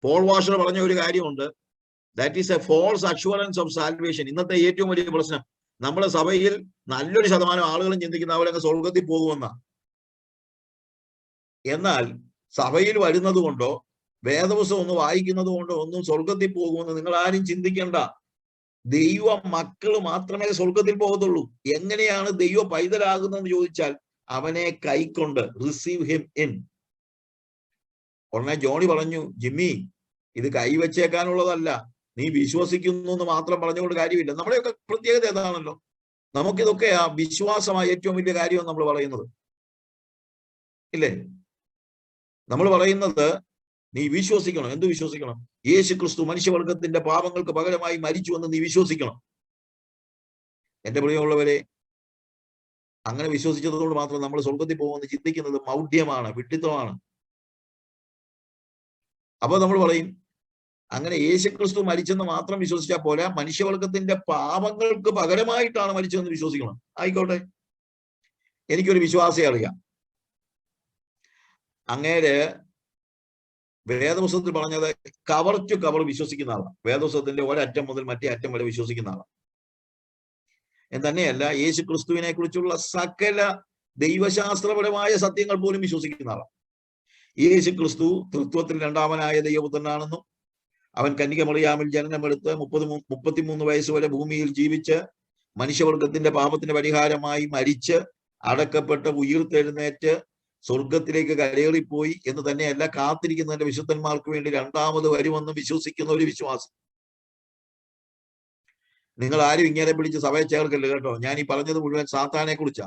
പോൾ വാഷർ പറഞ്ഞ ഒരു കാര്യമുണ്ട്, that is a false assurance of salvation. ഇന്നത്തെ ഏറ്റവും വലിയ പ്രശ്നം, നമ്മുടെ സഭയിൽ നല്ലൊരു ശതമാനം ആളുകളും ചിന്തിക്കുന്ന അവരങ്ങ് സ്വർഗത്തിൽ പോകുമെന്നാ. എന്നാൽ സഭയിൽ വരുന്നത് കൊണ്ടോ വേദപുസ്തകം ഒന്ന് വായിക്കുന്നത് കൊണ്ടോ ഒന്നും സ്വർഗത്തിൽ പോകുമെന്ന് നിങ്ങൾ ആരും ചിന്തിക്കേണ്ട. ദൈവ മക്കൾ മാത്രമേ സ്വർഗത്തിൽ പോകത്തുള്ളൂ. എങ്ങനെയാണ് ദൈവ പൈതലാകുന്നതെന്ന് ചോദിച്ചാൽ അവനെ കൈക്കൊണ്ട്, റിസീവ് ഹിം ഇൻ. ഉടനെ ജോണി പറഞ്ഞു, ജിമ്മി ഇത് കൈവച്ചേക്കാനുള്ളതല്ല, നീ വിശ്വസിക്കുന്നു എന്ന് മാത്രം പറഞ്ഞുകൊണ്ട് കാര്യമില്ല. നമ്മുടെയൊക്കെ പ്രത്യേകത ഏതാണല്ലോ, നമുക്കിതൊക്കെയാ വിശ്വാസമായ ഏറ്റവും വലിയ കാര്യം നമ്മൾ പറയുന്നത്, ഇല്ലേ? നമ്മൾ പറയുന്നത് നീ വിശ്വസിക്കണം. എന്ത് വിശ്വസിക്കണം? യേശു ക്രിസ്തു മനുഷ്യവർഗത്തിന്റെ പാപങ്ങൾക്ക് പകരമായി മരിച്ചു എന്ന് നീ വിശ്വസിക്കണം. എന്റെ പ്രിയമുള്ളവരെ, അങ്ങനെ വിശ്വസിച്ചത് കൊണ്ട് മാത്രം നമ്മൾ സ്വർഗത്തിൽ പോകുമെന്ന് ചിന്തിക്കുന്നത് മൗഢ്യമാണ്, വിഡ്ഢിത്തമാണ്. അപ്പൊ നമ്മൾ പറയും, അങ്ങനെ യേശു ക്രിസ്തു മരിച്ചെന്ന് മാത്രം വിശ്വസിച്ചാൽ പോരാ, മനുഷ്യവർഗത്തിന്റെ പാപങ്ങൾക്ക് പകരമായിട്ടാണ് മരിച്ചതെന്ന് വിശ്വസിക്കണം. ആയിക്കോട്ടെ, എനിക്കൊരു വിശ്വാസിയെ അറിയാം. അങ്ങേര് വേദപുസ്തകത്തിൽ പറഞ്ഞത് കവർ ടു കവർ വിശ്വസിക്കുന്ന ആളാണ്. വേദപുസ്തകത്തിന്റെ ഒരറ്റം മുതൽ മറ്റേ അറ്റം വരെ വിശ്വസിക്കുന്ന ആളാണ്. എന്ന് തന്നെയല്ല, യേശു ക്രിസ്തുവിനെ കുറിച്ചുള്ള സകല ദൈവശാസ്ത്രപരമായ സത്യങ്ങൾ പോലും വിശ്വസിക്കുന്ന ആളാണ്. യേശു ക്രിസ്തു തൃത്വത്തിൽ രണ്ടാമനായ ദൈവപുത്രനാണെന്നും അവൻ കന്യക മറിയാമിൽ ജനനമെടുത്ത് 33 വയസ്സ് വരെ ഭൂമിയിൽ ജീവിച്ച് മനുഷ്യവർഗത്തിന്റെ പാപത്തിന് പരിഹാരമായി മരിച്ച് അടക്കപ്പെട്ട് ഉയിർത്തെഴുന്നേറ്റ് സ്വർഗത്തിലേക്ക് കരയേറിപ്പോയി എന്ന് തന്നെയല്ല, കാത്തിരിക്കുന്നതിന്റെ വിശുദ്ധന്മാർക്ക് വേണ്ടി രണ്ടാമത് വരുമെന്ന് വിശ്വസിക്കുന്ന ഒരു വിശ്വാസി. നിങ്ങൾ ആരും ഇങ്ങനെ പിടിച്ച് സഭയെ ചേർക്കല്ല കേട്ടോ. ഞാൻ ഈ പറഞ്ഞത് മുഴുവൻ സാത്താനെ കുറിച്ചാ.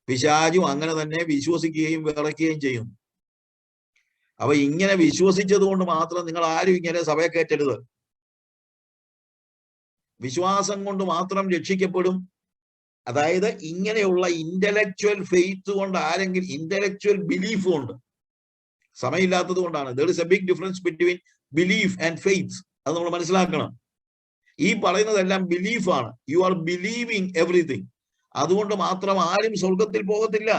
പിശാചും അങ്ങനെ തന്നെ വിശ്വസിക്കുകയും വിറയ്ക്കുകയും ചെയ്യും. അപ്പൊ ഇങ്ങനെ വിശ്വസിച്ചത് കൊണ്ട് മാത്രം നിങ്ങൾ ആരും ഇങ്ങനെ സഭയെ കയറ്റരുത്. വിശ്വാസം കൊണ്ട് മാത്രം രക്ഷിക്കപ്പെടും. അതായത് ഇങ്ങനെയുള്ള ഇന്റലക്ച്വൽ ഫെയ്ത്ത് കൊണ്ട് ആരെങ്കിലും, ഇന്റലക്ച്വൽ ബിലീഫ് കൊണ്ട്, സമയമില്ലാത്തത് കൊണ്ടാണ്. There is a big difference between belief and faith. അത് നമ്മൾ മനസ്സിലാക്കണം. ഈ പറയുന്നതെല്ലാം ബിലീഫാണ്. You are believing everything. അതുകൊണ്ട് മാത്രം ആരും സ്വർഗത്തിൽ പോകത്തില്ല.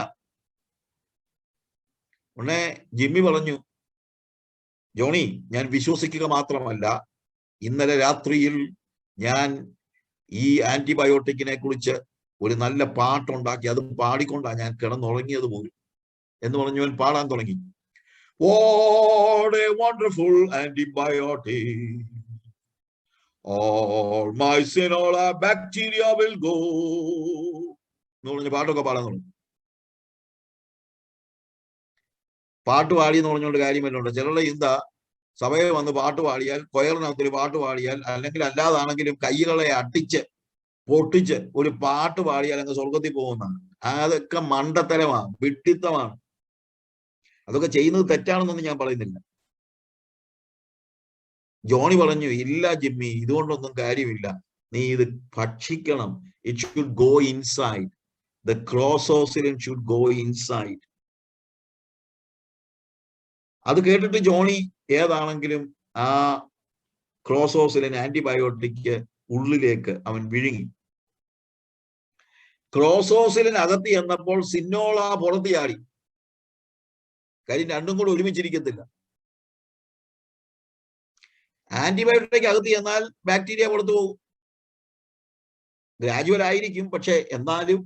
ഉടനെ ജിമ്മി പറഞ്ഞു, ജോണി, ഞാൻ വിശ്വസിക്കുക മാത്രമല്ല, ഇന്നലെ രാത്രിയിൽ ഞാൻ ഈ ആന്റിബയോട്ടിക്കിനെ കുറിച്ച് ഒരു നല്ല പാട്ടുണ്ടാക്കി അത് പാടിക്കൊണ്ടാണ് ഞാൻ കിടന്നുറങ്ങിയത് പോലും എന്ന് പറഞ്ഞു. ഞാൻ പാടാൻ തുടങ്ങി. What a wonderful antibiotic. All my sin, all our bacteria will go. എന്ന് പറഞ്ഞ പാട്ടൊക്കെ പാടാൻ തുടങ്ങി. പാട്ട് പാടി എന്ന് പറഞ്ഞുകൊണ്ട് കാര്യമല്ലുണ്ട്. ചിലരുടെ ചിന്ത സഭയിൽ വന്ന് പാട്ട് പാടിയാൽ, കൊയറിനകത്തൊരു പാട്ട് പാടിയാൽ, അല്ലെങ്കിൽ അല്ലാതാണെങ്കിലും കൈകളെ അട്ടിച്ച് പൊട്ടിച്ച് ഒരു പാട്ട് പാടിയാൽ അങ്ങ് സ്വർഗത്തിൽ പോകുന്നതാണ്. അതൊക്കെ മണ്ടത്തരമാണ്, വിഡ്ഢിത്തമാണ്. അതൊക്കെ ചെയ്യുന്നത് തെറ്റാണെന്നൊന്നും ഞാൻ പറയുന്നില്ല. ജോണി പറഞ്ഞു, ഇല്ല ജിമ്മി, ഇതുകൊണ്ടൊന്നും കാര്യമില്ല, നീ ഇത് ഭക്ഷിക്കണം. It should go inside. The ക്രോസോസിലിൻ ഷുഡ് ഗോ ഇൻസൈഡ്. അത് കേട്ടിട്ട് ജോണി ഏതാണെങ്കിലും ആ ക്രോസോസിലിൻ ആന്റിബയോട്ടിക് ഉള്ളിലേക്ക് അവൻ വിഴുങ്ങി. ക്രോസോസിലിൻ അകത്തി എന്നപ്പോൾ സിന്നോള പുറത്ത് ചാടി. കാര്യം രണ്ടും കൂടെ ഒരുമിച്ചിരിക്കത്തില്ല. ആന്റിബയോട്ടിക് അകത്ത് ചെന്നാൽ ബാക്ടീരിയ പുറത്തു പോകും. ഗ്രാജുവൽ ആയിരിക്കും, പക്ഷെ എന്നാലും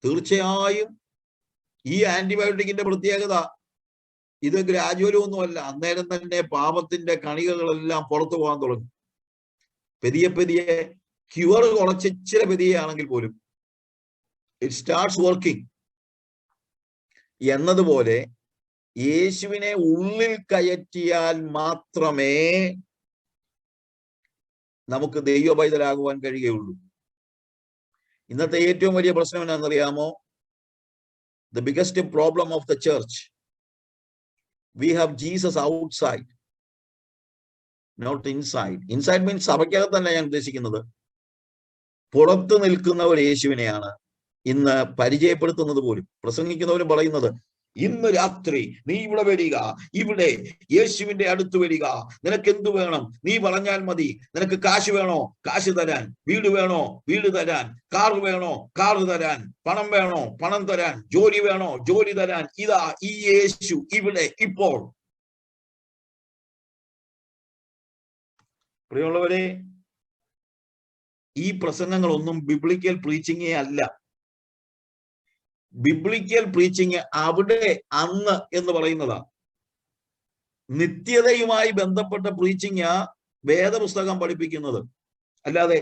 തീർച്ചയായും ഈ ആന്റിബയോട്ടിക്കിന്റെ പ്രത്യേകത ഇത് ഗ്രാജുവലും ഒന്നുമല്ല. അന്നേരം തന്നെ പാപത്തിന്റെ കണികകളെല്ലാം പുറത്തു പോകാൻ തുടങ്ങും. പെതിയെ പെതിയെ ക്യൂർ കുറച്ച് ഇച്ചിരി പെതിയാണെങ്കിൽ പോലും ഇറ്റ് സ്റ്റാർട്ട്സ് വർക്കിംഗ്. എന്നതുപോലെ യേശുവിനെ ഉള്ളിൽ കയറ്റിയാൽ മാത്രമേ നമുക്ക് ദൈവപൈതലാകുവാൻ കഴിയുകയുള്ളൂ. ഇന്നത്തെ ഏറ്റവും വലിയ പ്രശ്നം എന്താണെന്നറിയാമോ? The biggest problem of the church, we have Jesus outside, not inside. Inside means സഭയ്ക്കകത്തല്ല ഞാൻ ഉദ്ദേശിക്കുന്നത്. പുറത്തു നിൽക്കുന്ന ഒരു യേശുവിനെയാണ് ഇന്ന് പരിചയപ്പെടുത്തുന്നത് പോലും. പ്രസംഗിക്കുന്നവരും പറയുന്നത്, ഇന്ന് രാത്രി നീ ഇവിടെ വരിക, ഇവിടെ യേശുവിന്റെ അടുത്ത് വരിക, നിനക്ക് എന്തു വേണം നീ പറഞ്ഞാൽ മതി. നിനക്ക് കാശ് വേണോ, കാശ് തരാൻ. വീട് വേണോ, വീട് തരാൻ. കാർ വേണോ, കാർ തരാൻ. പണം വേണോ, പണം തരാൻ. ജോലി വേണോ, ജോലി തരാൻ. ഇതാ ഈ യേശു ഇവിടെ ഇപ്പോൾ. പ്രിയമുള്ളവരെ, ഈ പ്രസംഗങ്ങളൊന്നും ബിബ്ലിക്കൽ പ്രീച്ചിങ്ങേ അല്ല. ബിബ്ലിക്കൽ പ്രീച്ചിങ് അവിടെ അന്ന് എന്ന് പറയുന്നതാ. നിത്യതയുമായി ബന്ധപ്പെട്ട പ്രീച്ചിങ് വേദപുസ്തകം പഠിപ്പിക്കുന്നത്. അല്ലാതെ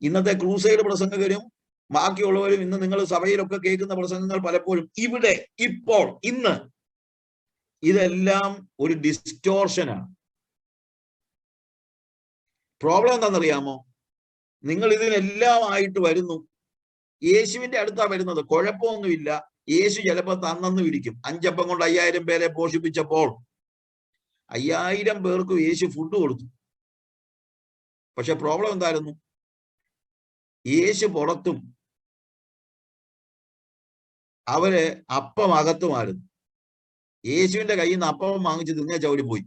ഇന്നത്തെ ക്രൂസൈഡ് പ്രസംഗകരും ബാക്കിയുള്ളവരും ഇന്ന് നിങ്ങൾ സഭയിലൊക്കെ കേൾക്കുന്ന പ്രസംഗങ്ങൾ പലപ്പോഴും ഇവിടെ, ഇപ്പോൾ, ഇന്ന്, ഇതെല്ലാം ഒരു ഡിസ്റ്റോർഷനാണ്. പ്രോബ്ലം എന്താണെന്നറിയാമോ? നിങ്ങൾ ഇതിനെല്ലാം ആയിട്ട് വരുന്നു, യേശുവിന്റെ അടുത്താ വരുന്നത്, കുഴപ്പമൊന്നുമില്ല. യേശു ചിലപ്പോൾ തന്നെന്ന് ഇരിക്കും. 5 അപ്പം കൊണ്ട് 5000 പേരെ പോഷിപ്പിച്ചപ്പോൾ 5000 പേർക്കും യേശു ഫുഡ് കൊടുത്തു. പക്ഷെ പ്രോബ്ലം എന്തായിരുന്നു? യേശു പുറത്തും അവര് അപ്പം അകത്തുമായിരുന്നു. യേശുവിന്റെ കയ്യിൽ നിന്ന് അപ്പം വാങ്ങിച്ച് തിന്നേച്ച് അവര് പോയി.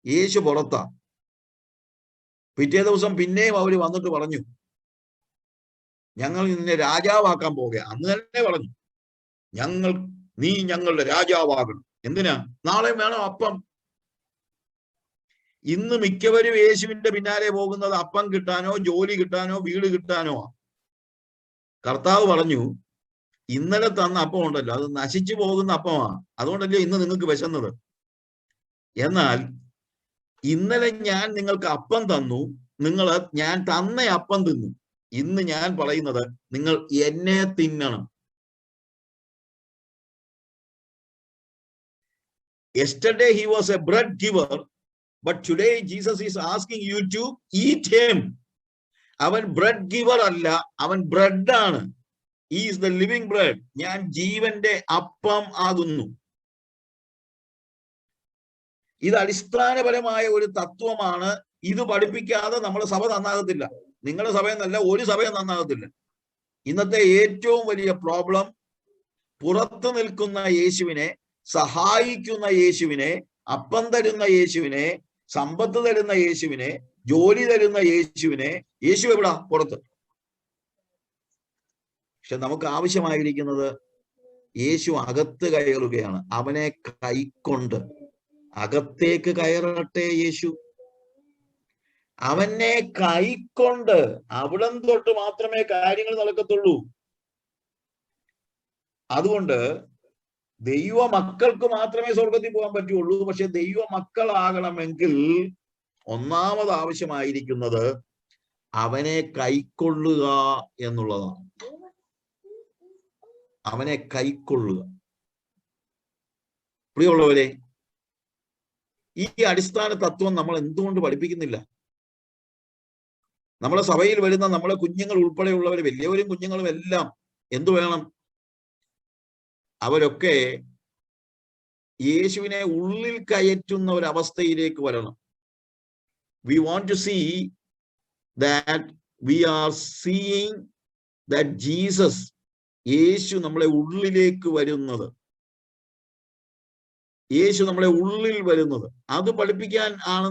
യേശു പുറത്താ. പിറ്റേ ദിവസം പിന്നെയും അവര് വന്നിട്ട് പറഞ്ഞു, ഞങ്ങൾ നിന്നെ രാജാവാക്കാൻ പോകുക. അന്ന് തന്നെ പറഞ്ഞു, നീ ഞങ്ങളുടെ രാജാവാകണം. എന്തിനാ? നാളെ വേണം അപ്പം. ഇന്ന് മിക്കവരും യേശുവിന്റെ പിന്നാലെ പോകുന്നത് അപ്പം കിട്ടാനോ ജോലി കിട്ടാനോ വീട് കിട്ടാനോ. കർത്താവ് പറഞ്ഞു, ഇന്നലെ തന്ന അപ്പം ഉണ്ടല്ലോ, അത് നശിച്ചു പോകുന്ന അപ്പമാണ്, അതുകൊണ്ടല്ലേ ഇന്ന് നിങ്ങൾക്ക് വിശന്നത്. എന്നാൽ ഇന്നലെ ഞാൻ നിങ്ങൾക്ക് അപ്പം തന്നു, നിങ്ങൾ ഞാൻ തന്ന അപ്പം തിന്നു. ഇന്ന് ഞാൻ പറയുന്നത്, നിങ്ങൾ എന്നെ തിന്നണം. Yesterday he was a bread giver, but today Jesus is asking you to eat him. അവൻ ബ്രെഡ് ഗിവർ അല്ല, അവൻ ബ്രെഡ് ആണ്. He is the living bread. ഞാൻ ജീവന്റെ അപ്പം ആകുന്നു. ഇത് അടിസ്ഥാനപരമായ ഒരു തത്വമാണ്. ഇത് പഠിപ്പിക്കാതെ നമ്മുടെ സഭ നന്നാകത്തില്ല. നിങ്ങളുടെ സഭയെന്നല്ല, ഒരു സഭയും നന്നാകത്തില്ല. ഇന്നത്തെ ഏറ്റവും വലിയ പ്രോബ്ലം, പുറത്തു നിൽക്കുന്ന യേശുവിനെ, സഹായിക്കുന്ന യേശുവിനെ, അപ്പം തരുന്ന യേശുവിനെ, സമ്പത്ത് തരുന്ന യേശുവിനെ, ജോലി തരുന്ന യേശുവിനെ, യേശു എവിടാ? പുറത്ത്. പക്ഷെ നമുക്ക് ആവശ്യമായിരിക്കുന്നത്, യേശു അകത്ത് കയറുകയാണ്. അവനെ കൈക്കൊണ്ട് അകത്തേക്ക് കയറട്ടെ യേശു. അവനെ കൈക്കൊണ്ട് അവിടം തൊട്ട് മാത്രമേ കാര്യങ്ങൾ നടക്കത്തുള്ളൂ. അതുകൊണ്ട് ദൈവ മക്കൾക്ക് മാത്രമേ സ്വർഗത്തിൽ പോകാൻ പറ്റുള്ളൂ. പക്ഷെ ദൈവ മക്കളാകണമെങ്കിൽ ഒന്നാമത് ആവശ്യമായിരിക്കുന്നത് അവനെ കൈക്കൊള്ളുക എന്നുള്ളതാണ്. അവനെ കൈക്കൊള്ളുക. പ്രിയമുള്ളവരെ, ഈ അടിസ്ഥാന തത്വം നമ്മൾ എന്തുകൊണ്ട് പഠിപ്പിക്കുന്നില്ല? നമ്മളെ സഭയിൽ വരുന്ന നമ്മളെ കുഞ്ഞുങ്ങൾ ഉൾപ്പെടെയുള്ളവർ, വലിയവരും കുഞ്ഞുങ്ങളും എല്ലാം എന്തു വേണം? അവരൊക്കെ യേശുവിനെ ഉള്ളിൽ കയറ്റുന്ന ഒരു അവസ്ഥയിലേക്ക് വരണം. We want to see that we are seeing that Jesus, യേശു നമ്മളെ ഉള്ളിലേക്ക് വരുന്നത്, യേശു നമ്മളെ ഉള്ളിൽ വരുന്നത്, അത് പഠിപ്പിക്കാൻ ആണ്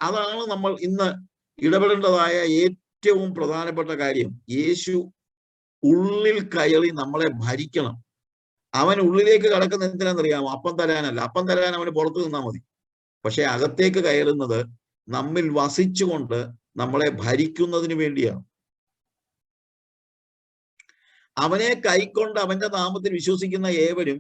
അതാണ് നമ്മൾ ഇന്ന് ഇടപെടേണ്ടതായ ഏറ്റവും പ്രധാനപ്പെട്ട കാര്യം. യേശു ഉള്ളിൽ കയറി നമ്മളെ ഭരിക്കണം. അവൻ ഉള്ളിലേക്ക് കടക്കുന്ന എന്തിനാണെന്നറിയാമോ? അപ്പം തരാനല്ല. അപ്പം തരാൻ അവന് പുറത്തു നിന്നാൽ മതി. പക്ഷെ അകത്തേക്ക് കയറുന്നത് നമ്മിൽ വസിച്ചുകൊണ്ട് നമ്മളെ ഭരിക്കുന്നതിന് വേണ്ടിയാണ്. അവനെ കൈക്കൊണ്ട് അവന്റെ നാമത്തിൽ വിശ്വസിക്കുന്ന ഏവരും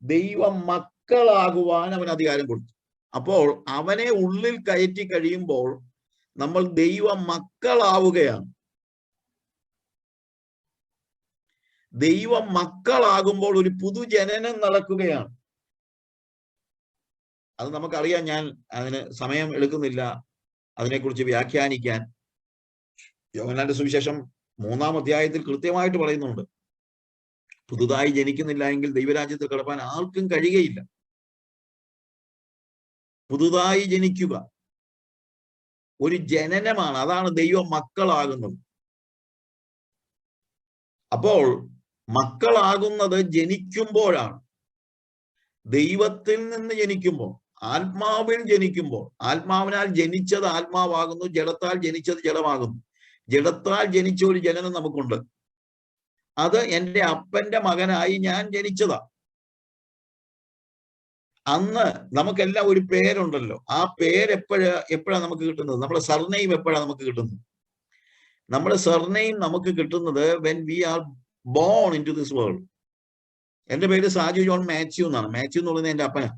ദൈവ മക്കളാകുവാൻ അവൻ അധികാരം കൊടുത്തു. അപ്പോൾ അവനെ ഉള്ളിൽ കയറ്റി കഴിയുമ്പോൾ നമ്മൾ ദൈവ മക്കളാവുകയാണ്. ദൈവ മക്കളാകുമ്പോൾ ഒരു പുതുജനനം നടക്കുകയാണ്. അത് നമുക്കറിയാം. ഞാൻ അതിന് സമയം എടുക്കുന്നില്ല അതിനെക്കുറിച്ച് വ്യാഖ്യാനിക്കാൻ. യോഹന്നാന്റെ സുവിശേഷം 3-ാം അധ്യായത്തിൽ കൃത്യമായിട്ട് പറയുന്നുണ്ട്, പുതുതായി ജനിക്കുന്നില്ല എങ്കിൽ ദൈവരാജ്യത്തിൽ കടപ്പാൻ ആർക്കും കഴിയുകയില്ല. പുതുതായി ജനിക്കുക ഒരു ജനനമാണ്. അതാണ് ദൈവ മക്കളാകുന്നത്. അപ്പോൾ മക്കളാകുന്നത് ജനിക്കുമ്പോഴാണ്. ദൈവത്തിൽ നിന്ന് ജനിക്കുമ്പോൾ, ആത്മാവിൽ ജനിക്കുമ്പോൾ. ആത്മാവിനാൽ ജനിച്ചത് ആത്മാവാകുന്നു, ജഡത്താൽ ജനിച്ചത് ജഡമാകുന്നു. ജഡത്താൽ ജനിച്ച ഒരു ജനനം നമുക്കുണ്ട്. അത് എൻ്റെ അപ്പന്റെ മകനായി ഞാൻ ജനിച്ചതാ. അന്ന് നമുക്കെല്ലാം ഒരു പേരുണ്ടല്ലോ. ആ പേര് എപ്പോഴാണ് നമുക്ക് കിട്ടുന്നത്? നമ്മുടെ സർനെയിം എപ്പോഴാണ് നമുക്ക് കിട്ടുന്നത്? നമ്മുടെ സർനെയിം നമുക്ക് കിട്ടുന്നത് when we are born into this world. എൻ്റെ പേര് സാജു ജോൺ മാത്യു എന്നാണ്. മാത്യു എന്ന് പറയുന്നത് എൻ്റെ അപ്പനാ.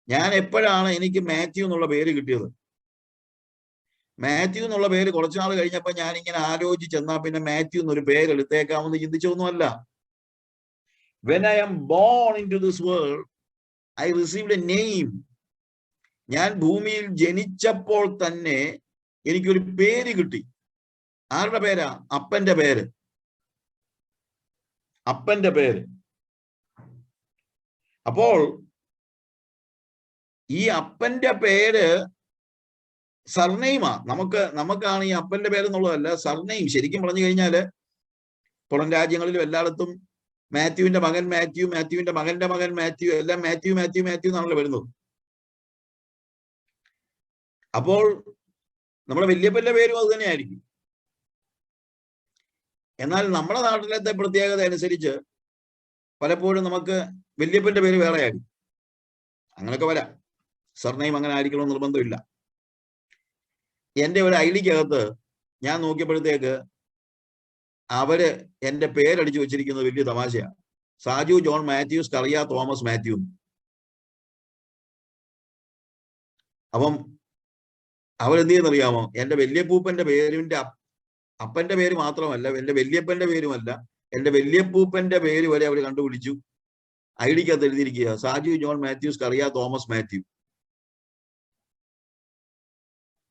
ഞാൻ എപ്പോഴാണ് എനിക്ക് മാത്യു എന്നുള്ള പേര് കിട്ടിയത്? മാത്യു എന്നുള്ള പേര് കുറച്ചുനാൾ കഴിഞ്ഞപ്പോ ഞാൻ ഇങ്ങനെ ആലോചിച്ചെന്നാ പിന്നെ മാത്യു എന്നൊരു പേര് എടുത്തേക്കാമെന്ന് ചിന്തിച്ചൊന്നുമല്ല. When I am born into this world, I received a name. ഞാൻ ഭൂമിയിൽ ജനിച്ചപ്പോൾ തന്നെ എനിക്കൊരു പേര് കിട്ടി. ആരുടെ പേരാ? അപ്പന്റെ പേര്. അപ്പന്റെ പേര്. അപ്പോൾ ഈ അപ്പന്റെ പേര് സർനെയിമാ. നമുക്കാണ് ഈ അപ്പന്റെ പേര് എന്നുള്ളതല്ല, സർനെയിം. ശരിക്കും പറഞ്ഞു കഴിഞ്ഞാല് പുറം രാജ്യങ്ങളിലും എല്ലായിടത്തും മാത്യുവിന്റെ മകൻ മാത്യു, മാത്യുവിന്റെ മകന്റെ മകൻ മാത്യു, എല്ലാം മാത്യു മാത്യു മാത്യു എന്നാണല്ലോ വരുന്നത്. അപ്പോൾ നമ്മുടെ വല്യപ്പന്റെ പേരും അത് തന്നെയായിരിക്കും. എന്നാൽ നമ്മുടെ നാട്ടിലത്തെ പ്രത്യേകത അനുസരിച്ച് പലപ്പോഴും നമുക്ക് വല്യപ്പന്റെ പേര് വേറെ ആയിരിക്കും. അങ്ങനെയൊക്കെ വരാം. സർനെയിം അങ്ങനെ ആയിരിക്കണം നിർബന്ധമില്ല. എന്റെ ഒരു ഐഡിക്കകത്ത് ഞാൻ നോക്കിയപ്പോഴത്തേക്ക് അവര് എന്റെ പേരടിച്ചു വെച്ചിരിക്കുന്നത് വലിയ തമാശയാണ്. സാജു ജോൺ മാത്യൂസ് കറിയ തോമസ് മാത്യു. അപ്പം അവരെന്ത് ചെയ്യുന്നറിയാമോ? എന്റെ വല്യപ്പൂപ്പന്റെ പേരിന്റെ അപ്പന്റെ പേര് മാത്രമല്ല, എന്റെ വല്യപ്പന്റെ പേരുമല്ല, എന്റെ വല്യപ്പൂപ്പന്റെ പേര് വരെ അവർ കണ്ടുപിടിച്ചു. ഐഡിക്കകത്ത് എഴുതിയിരിക്കുക സാജു ജോൺ മാത്യൂസ് കറിയ തോമസ് മാത്യു.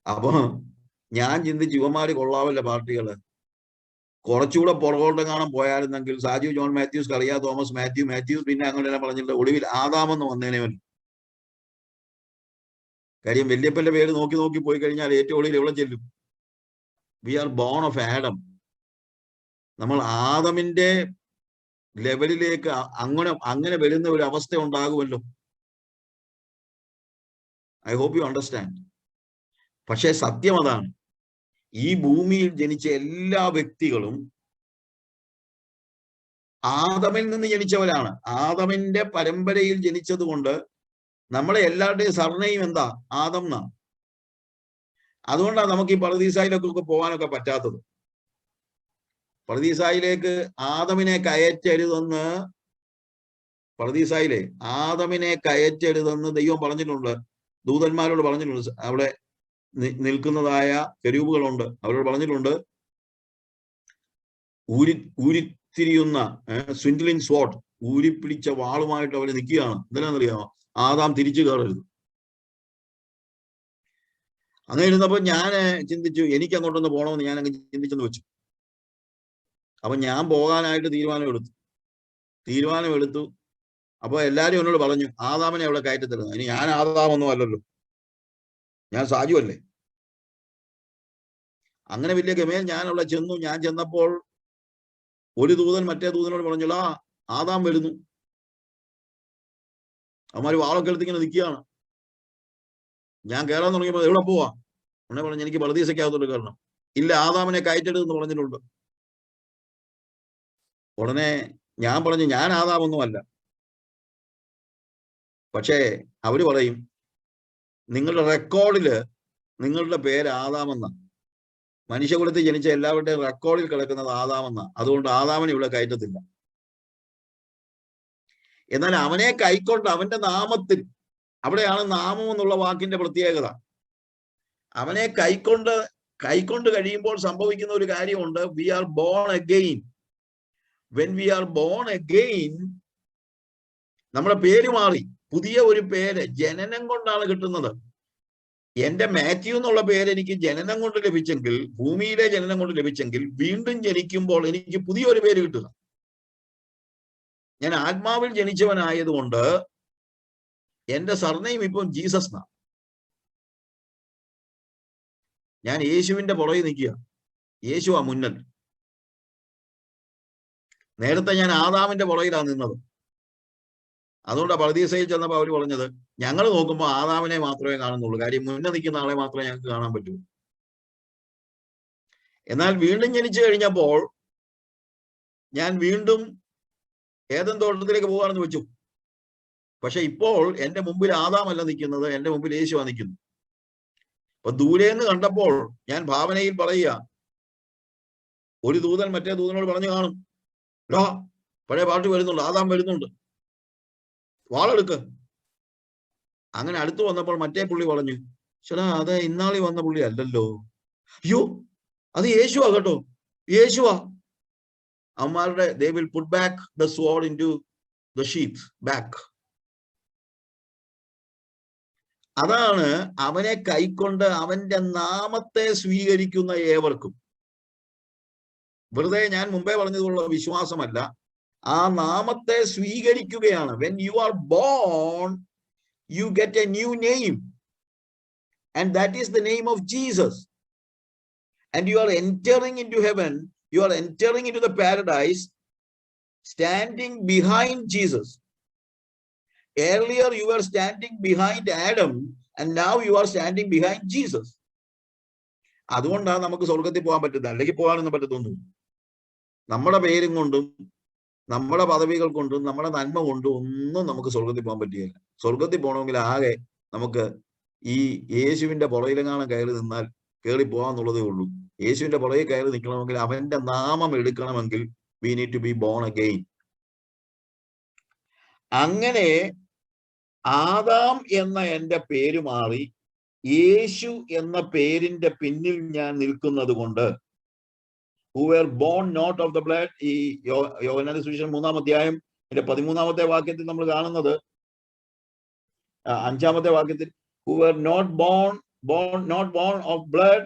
അപ്പൊ ഞാൻ ചിന്തിച്ചു, യുവമാര് കൊള്ളാവല്ല പാർട്ടികള്, കുറച്ചുകൂടെ പുറകോട്ട് കാണാൻ പോയായിരുന്നെങ്കിൽ സാജു ജോൺ മാത്യൂസ് കറിയ തോമസ് മാത്യൂസ് പിന്നെ അങ്ങനെ പറഞ്ഞിട്ട് ഒടുവിൽ ആദാമെന്ന് വന്നേനവൻ. കാര്യം വല്യപ്പന്റെ പേര് നോക്കി നോക്കി പോയി കഴിഞ്ഞാൽ ഏറ്റവും ഒടുവിൽ എവിടെ ചെല്ലും? We are born of Adam. നമ്മൾ ആദമിന്റെ ലെവലിലേക്ക് അങ്ങനെ വരുന്ന ഒരു അവസ്ഥ ഉണ്ടാകുമല്ലോ. I hope you understand. പക്ഷേ സത്യം അതാണ്, ഈ ഭൂമിയിൽ ജനിച്ച എല്ലാ വ്യക്തികളും ആദമിൽ നിന്ന് ജനിച്ചവരാണ്. ആദമിന്റെ പരമ്പരയിൽ ജനിച്ചത് കൊണ്ട് നമ്മളെ എല്ലാവരുടെയും സർനെയിം എന്താ? ആദം എന്നാ. അതുകൊണ്ടാണ് നമുക്ക് ഈ പറുദീസായിലൊക്കെ പോകാനൊക്കെ പറ്റാത്തത്. പറുദീസായിലേക്ക് ആദമിനെ കയറ്റരുതെന്ന്, പറുദീസായിലെ ആദമിനെ കയറ്റരുതെന്ന് ദൈവം പറഞ്ഞിട്ടുണ്ട്, ദൂതന്മാരോട് പറഞ്ഞിട്ടുണ്ട്. അവിടെ നിൽക്കുന്നതായ കെരൂബുകളുണ്ട്, അവരോട് പറഞ്ഞിട്ടുണ്ട്, ഊരിത്തിരിയുന്ന സ്വിൻഡ്ലിംഗ് സ്വോർഡ്, ഊരിപ്പിടിച്ച വാളുമായിട്ട് അവർ നിൽക്കുകയാണ്. എന്തിനാണെന്നറിയാമോ? ആദാം തിരിച്ചു കയറരുത്. അങ്ങനെ ഇരുന്നപ്പോൾ ഞാൻ ചിന്തിച്ചു, എനിക്ക് അങ്ങോട്ടൊന്ന് പോകണമെന്ന് ഞാൻ അങ്ങ് ചിന്തിച്ചെന്ന് വെച്ചു. അപ്പൊ ഞാൻ പോകാനായിട്ട് തീരുമാനമെടുത്തു. അപ്പൊ എല്ലാരും എന്നോട് പറഞ്ഞു, ആദാമിനെ അവിടെ കയറ്റത്തരുന്നു. ഇനി ഞാൻ ആദാമൊന്നും അല്ലല്ലോ, ഞാൻ സാജു അല്ലേ. അങ്ങനെ വലിയ ഗമയിൽ ഞാൻ അവിടെ ചെന്നു. ഞാൻ ചെന്നപ്പോൾ ഒരു ദൂതൻ മറ്റേ ദൂതനോട് പറഞ്ഞുള്ള, ആദാം വരുന്നു. അവന്മാര് വാളൊക്കെ എടുത്ത് ഇങ്ങനെ നിൽക്കുകയാണ്. ഞാൻ കയറാൻ തുടങ്ങിയപ്പോൾ എവിടെ പോവാ? ഉടനെ പറഞ്ഞു, എനിക്ക് പറുദീസയ്ക്കകത്തോട്ട് കയറണം. ഇല്ല, ആദാമിനെ കയറ്റരുതെന്ന് പറഞ്ഞിട്ടുണ്ട്. ഉടനെ ഞാൻ പറഞ്ഞു, ഞാൻ ആദാമൊന്നുമല്ല. പക്ഷേ അവര് പറയും, നിങ്ങളുടെ റെക്കോർഡില് നിങ്ങളുടെ പേര് ആദാമെന്ന, മനുഷ്യകുലത്തിൽ ജനിച്ച എല്ലാവരുടെയും റെക്കോർഡിൽ കിടക്കുന്നത് ആദാമെന്ന. അതുകൊണ്ട് ആദാമിനെ ഇവിടെ കയറ്റത്തില്ല. എന്നാൽ അവനെ കൈക്കൊണ്ട് അവന്റെ നാമത്തിൽ, അവിടെയാണ് നാമം എന്നുള്ള വാക്കിന്റെ പ്രത്യേകത. അവനെ കൈക്കൊണ്ട് കഴിയുമ്പോൾ സംഭവിക്കുന്ന ഒരു കാര്യമുണ്ട്. We are born again. When we are born again, നമ്മുടെ പേര് മാറി, പുതിയ ഒരു പേര് ജനനം കൊണ്ടാണ് കിട്ടുന്നത്. എന്റെ മാത്യു എന്നുള്ള പേര് എനിക്ക് ജനനം കൊണ്ട് ലഭിച്ചെങ്കിൽ, ഭൂമിയിലെ ജനനം കൊണ്ട് ലഭിച്ചെങ്കിൽ, വീണ്ടും ജനിക്കുമ്പോൾ എനിക്ക് പുതിയൊരു പേര് കിട്ടുക. ഞാൻ ആത്മാവിൽ ജനിച്ചവനായതുകൊണ്ട് എന്റെ സർനെയിം ഇപ്പം ജീസസ് എന്നാ. ഞാൻ യേശുവിന്റെ പുറകെ നിൽക്കുക. യേശുവാ മുന്നൽ. നേരത്തെ ഞാൻ ആദാമിന്റെ പുറകിലാണ് നിന്നത്. അതുകൊണ്ടാണ് പറുദീസയിൽ ചെന്നപ്പോൾ അവർ പറഞ്ഞത്, ഞങ്ങൾ നോക്കുമ്പോൾ ആദാമിനെ മാത്രമേ കാണുന്നുള്ളൂ. കാര്യം മുന്നേ നിൽക്കുന്ന ആളെ മാത്രമേ ഞങ്ങൾക്ക് കാണാൻ പറ്റൂ. എന്നാൽ വീണ്ടും ജനിച്ചു കഴിഞ്ഞപ്പോൾ ഞാൻ വീണ്ടും ഏദൻ തോട്ടത്തിലേക്ക് പോകാമെന്ന് വെച്ചു. പക്ഷെ ഇപ്പോൾ എന്റെ മുമ്പിൽ ആദാമല്ല നിൽക്കുന്നത്, എന്റെ മുമ്പിൽ യേശുവാ നിൽക്കുന്നു. അപ്പൊ ദൂരേന്ന് കണ്ടപ്പോൾ ഞാൻ ഭാവനയിൽ പറയുക, ഒരു ദൂതൻ മറ്റേ ദൂതനോട് പറഞ്ഞു കാണും, പഴയ പാട്ട് വരുന്നുണ്ട്, ആദാം വരുന്നുണ്ട്, വാളെടുക്ക്. അങ്ങനെ അടുത്ത് വന്നപ്പോൾ മറ്റേ പുള്ളി പറഞ്ഞു, ചേട്ടാ അത് ഇന്നാളി വന്ന പുള്ളി അല്ലല്ലോ. അയ്യോ, അത് യേശുവാ കേട്ടോ, യേശുവാ. അവന്മാരുടെ they will put back the sword into the sheath back. അതാണ് അവനെ കൈക്കൊണ്ട് അവന്റെ നാമത്തെ സ്വീകരിക്കുന്ന ഏവർക്കും. വെറുതെ ഞാൻ മുമ്പേ പറഞ്ഞതുള്ള വിശ്വാസമല്ല, ആ നാമത്തെ സ്വീകരിക്കുകയാണ്. When you are bone, you get A new name, and that is the name of Jesus. And you are entering into heaven, you are entering into the paradise standing behind Jesus. Earlier you were standing behind Adam, and now you are standing behind Jesus. അതുകൊണ്ടാണ് നമുക്ക് സ്വർഗത്തിൽ പോകാൻ പറ്റുന്നത്, അല്ലെങ്കിൽ പോകാനൊന്നും പറ്റത്തൊന്നും. നമ്മുടെ പേരും കൊണ്ടും നമ്മുടെ പദവികൾ കൊണ്ടും നമ്മുടെ നന്മ കൊണ്ടും ഒന്നും നമുക്ക് സ്വർഗത്തിൽ പോകാൻ പറ്റുകയില്ല. സ്വർഗത്തിൽ പോകണമെങ്കിൽ ആകെ നമുക്ക് ഈ യേശുവിന്റെ പുറയിലെങ്ങാനും കയറി നിന്നാൽ കയറി പോകാന്നുള്ളതേ ഉള്ളൂ. യേശുവിന്റെ പുറകെ കയറി നിൽക്കണമെങ്കിൽ, അവന്റെ നാമം എടുക്കണമെങ്കിൽ we need to be born again. അങ്ങനെ ആദാം എന്ന എന്റെ പേര് മാറി യേശു എന്ന പേരിന്റെ പിന്നിൽ ഞാൻ നിൽക്കുന്നത് കൊണ്ട്, who were born not of the blood, ഈ യോഹന്നാന്റെ സുവിശേഷം 3-ാം അധ്യായം 13-ാമത്തെ വാക്യത്തിൽ നമ്മൾ കാണുന്നത്, 5-ാമത്തെ വാക്യത്തിൽ, who were not born of blood,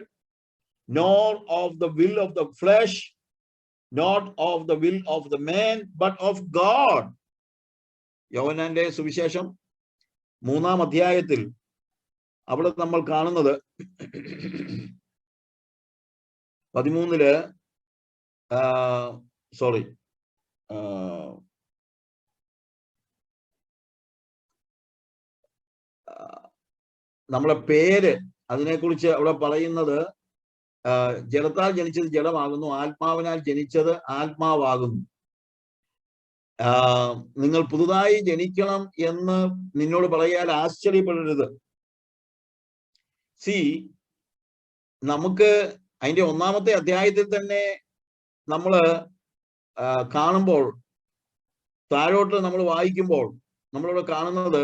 nor of the will of the flesh, not of the will of the man, but of God. യോഹന്നാന്റെ സുവിശേഷം 3-ാം അധ്യായത്തിൽ അവിടെ നമ്മൾ കാണുന്നത് 13-ല് നമ്മളെ പേര്, അതിനെക്കുറിച്ച് അവിടെ പറയുന്നത്, ജഡത്താൽ ജനിച്ചത് ജഡമാകുന്നു, ആത്മാവിനാൽ ജനിച്ചത് ആത്മാവാകുന്നു. നിങ്ങൾ പുതുതായി ജനിക്കണം എന്ന് നിന്നോട് പറയാൻ ആശ്ചര്യപ്പെടരുത്. നമുക്ക് അതിന്റെ 1-ാമത്തെ അധ്യായത്തിൽ തന്നെ നമ്മൾ കാണുമ്പോൾ, താഴോട്ട് നമ്മൾ വായിക്കുമ്പോൾ നമ്മളിവിടെ കാണുന്നത്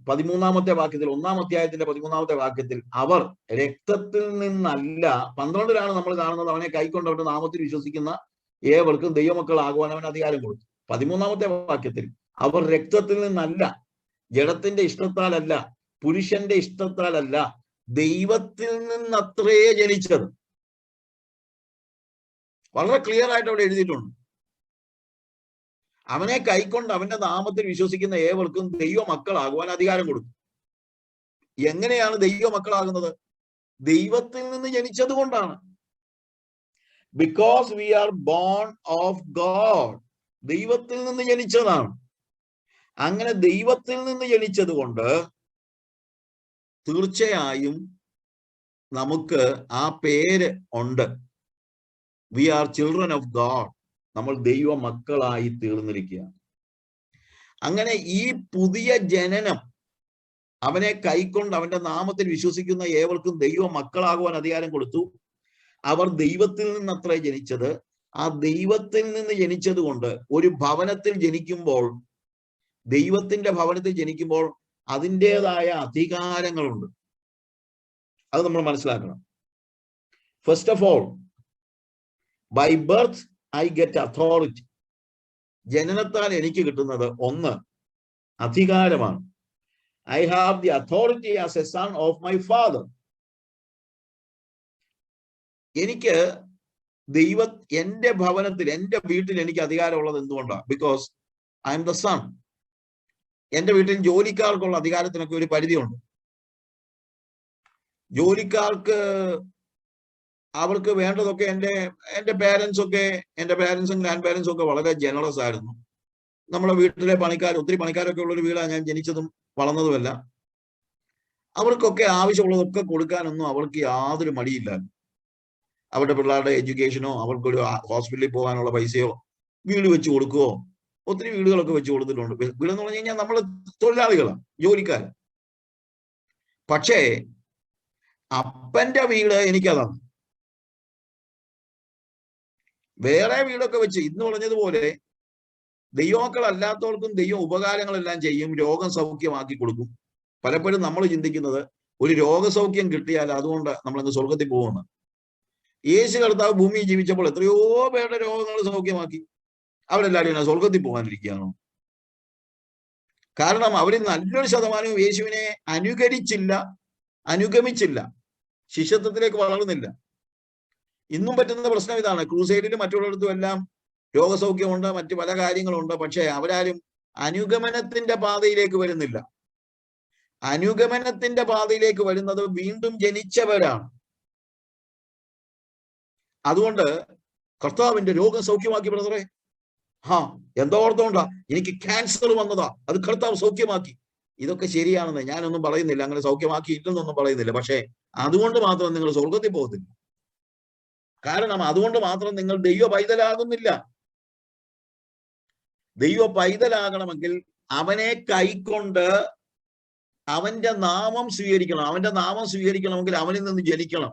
13-ാമത്തെ വാക്യത്തിൽ, 1-ാം അധ്യായത്തിന്റെ 13-ാമത്തെ വാക്യത്തിൽ, അവർ രക്തത്തിൽ നിന്നല്ല, 12-ലാണ് നമ്മൾ കാണുന്നത്, അവനെ കൈക്കൊണ്ട് അവന്റെ നാമത്തിൽ വിശ്വസിക്കുന്ന ഏവർക്കും ദൈവമക്കളാകുവാൻ അവൻ അധികാരം കൊടുത്തു. 13-ാമത്തെ വാക്യത്തിൽ, അവർ രക്തത്തിൽ നിന്നല്ല, ജഡത്തിന്റെ ഇഷ്ടത്താലല്ല, പുരുഷന്റെ ഇഷ്ടത്താലല്ല, ദൈവത്തിൽ നിന്നത്രേ ജനിച്ചത്. വളരെ ക്ലിയർ ആയിട്ട് അവിടെ എഴുതിയിട്ടുണ്ട്. അവനെ കൈക്കൊണ്ട് അവന്റെ നാമത്തിൽ വിശ്വസിക്കുന്ന ഏവർക്കും ദൈവമക്കളാകുവാൻ അധികാരം കൊടുത്തു. എങ്ങനെയാണ് ദൈവമക്കളാകുന്നത്? ദൈവത്തിൽ നിന്ന് ജനിച്ചത് കൊണ്ടാണ്. Because we are born of God. ദൈവത്തിൽ നിന്ന് ജനിച്ചതാണ്. അങ്ങനെ ദൈവത്തിൽ നിന്ന് ജനിച്ചത് കൊണ്ട് തീർച്ചയായും നമുക്ക് ആ പേര് ഉണ്ട്. We are children of God. നമ്മൾ ദൈവ മക്കളായി തീർന്നിരിക്കുകയാണ്. അങ്ങനെ ഈ പുതിയ ജനനം, അവനെ കൈക്കൊണ്ട് അവന്റെ നാമത്തിൽ വിശ്വസിക്കുന്ന ഏവർക്കും ദൈവ മക്കളാകുവാൻ അധികാരം കൊടുത്തു. അവർ ദൈവത്തിൽ നിന്നത്രേ ജനിച്ചത്. ആ ദൈവത്തിൽ നിന്ന് ജനിച്ചത് കൊണ്ട് ഒരു ഭവനത്തിൽ ജനിക്കുമ്പോൾ, ദൈവത്തിന്റെ ഭവനത്തിൽ ജനിക്കുമ്പോൾ അതിൻ്റെതായ അധികാരങ്ങളുണ്ട്. അത് നമ്മൾ മനസ്സിലാക്കണം. First of all, by birth I get authority. ജനനത്താൽ എനിക്ക് കിട്ടുന്നത് ഒന്ന് അധികാരമാണ്. I have the authority as a son of my father. എനിക്ക് എന്റെ ഭവനത്തിൽ, എന്റെ വീട്ടിൽ എനിക്ക് അധികാരമുള്ളത് എന്തുകൊണ്ടാണ്? Because I am the son. എന്റെ വീട്ടിൽ ജോലിക്കാർക്കുള്ള അധികാരത്തിനൊക്കെ ഒരു പരിധിയുണ്ട്. ജോലിക്കാർക്ക് അവർക്ക് വേണ്ടതൊക്കെ എന്റെ പാരൻസും ഗ്രാൻഡ് പാരൻസും ഒക്കെ വളരെ ജനറസ് ആയിരുന്നു. നമ്മുടെ വീട്ടിലെ പണിക്കാർ, ഒത്തിരി പണിക്കാരൊക്കെ ഉള്ളൊരു വീടാണ് ഞാൻ ജനിച്ചതും വളർന്നതുമല്ല. അവർക്കൊക്കെ ആവശ്യമുള്ളതൊക്കെ കൊടുക്കാനൊന്നും അവർക്ക് യാതൊരു മടിയില്ല. അവരുടെ പിള്ളേരുടെ എഡ്യൂക്കേഷനോ, അവർക്കൊരു ഹോസ്പിറ്റലിൽ പോകാനുള്ള പൈസയോ, വീട് വെച്ച് കൊടുക്കുകയോ, ഒത്തിരി വീടുകളൊക്കെ വെച്ച് കൊടുത്തിട്ടുണ്ട്. വീടെന്ന് പറഞ്ഞു കഴിഞ്ഞാൽ നമ്മൾ തൊഴിലാളികളാണ്, ജോലിക്കാർ. പക്ഷേ അപ്പന്റെ വീട് എനിക്കതാണ്. വേറെ വീടൊക്കെ വെച്ച് ഇന്ന് പറഞ്ഞതുപോലെ ദൈവമക്കളല്ലാത്തവർക്കും ദൈവം ഉപകാരങ്ങളെല്ലാം ചെയ്യും, രോഗം സൗഖ്യമാക്കി കൊടുക്കും. പലപ്പോഴും നമ്മൾ ചിന്തിക്കുന്നത് ഒരു രോഗസൗഖ്യം കിട്ടിയാൽ അതുകൊണ്ട് നമ്മളങ്ങ് സ്വർഗത്തിൽ പോകുന്നു. യേശു കർത്താവ് ഭൂമിയിൽ ജീവിച്ചപ്പോൾ എത്രയോ പേരുടെ രോഗങ്ങൾ സൗഖ്യമാക്കി. അവരെല്ലാവരും സ്വർഗത്തിൽ പോകാനിരിക്കുകയാണോ? കാരണം അവരിൽ നല്ലൊരു ശതമാനവും യേശുവിനെ അനുഗമിച്ചില്ല, ശിഷ്യത്വത്തിലേക്ക് വളർന്നില്ല. ഇന്നും പറ്റുന്ന പ്രശ്നം ഇതാണ്. ക്രൂസൈഡിലും മറ്റുള്ളിടത്തും എല്ലാം രോഗസൗഖ്യമുണ്ട്, മറ്റു പല കാര്യങ്ങളുണ്ട്. പക്ഷെ അവരാരും അനുഗമനത്തിന്റെ പാതയിലേക്ക് വരുന്നില്ല. അനുഗമനത്തിന്റെ പാതയിലേക്ക് വരുന്നത് വീണ്ടും ജനിച്ചവരാണ്. അതുകൊണ്ട് കർത്താവിന്റെ രോഗം സൗഖ്യമാക്കി ബ്രദറെ. എന്തോർത്തോണ്ടാ? എനിക്ക് ക്യാൻസർ വന്നതാ, അത് കർത്താവ് സൗഖ്യമാക്കി. ഇതൊക്കെ ശരിയാണെന്ന് ഞാനൊന്നും പറയുന്നില്ല, അങ്ങനെ സൗഖ്യമാക്കി ഇല്ലെന്നൊന്നും പറയുന്നില്ല. പക്ഷെ അതുകൊണ്ട് മാത്രം നിങ്ങൾ സ്വർഗത്തിൽ പോകത്തില്ല. കാരണം അതുകൊണ്ട് മാത്രം നിങ്ങൾ ദൈവ പൈതലാകുന്നില്ല. ദൈവ പൈതലാകണമെങ്കിൽ അവനെ കൈക്കൊണ്ട് അവന്റെ നാമം സ്വീകരിക്കണം. അവന്റെ നാമം സ്വീകരിക്കണമെങ്കിൽ അവനിൽ നിന്ന് ജനിക്കണം.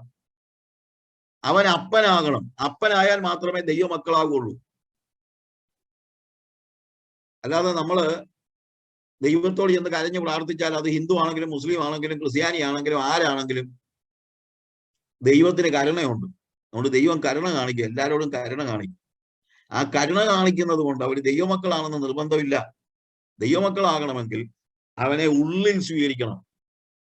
അവൻ അപ്പനാകണം. അപ്പനായാൽ മാത്രമേ ദൈവമക്കളാകുള്ളൂ. അല്ലാതെ നമ്മള് ദൈവത്തോട് ചെന്ന് കരഞ്ഞു പ്രാർത്ഥിച്ചാൽ അത് ഹിന്ദു ആണെങ്കിലും മുസ്ലിം ആണെങ്കിലും ക്രിസ്ത്യാനി ആണെങ്കിലും ആരാണെങ്കിലും ദൈവത്തിന് കരുണയുണ്ട്. അതുകൊണ്ട് ദൈവം കരുണ കാണിക്കും, എല്ലാവരോടും കരുണ കാണിക്കും. ആ കരുണ കാണിക്കുന്നത് കൊണ്ട് അവർ ദൈവമക്കളാണെന്ന് നിർബന്ധമില്ല. ദൈവമക്കളാകണമെങ്കിൽ അവനെ ഉള്ളിൽ സ്വീകരിക്കണം.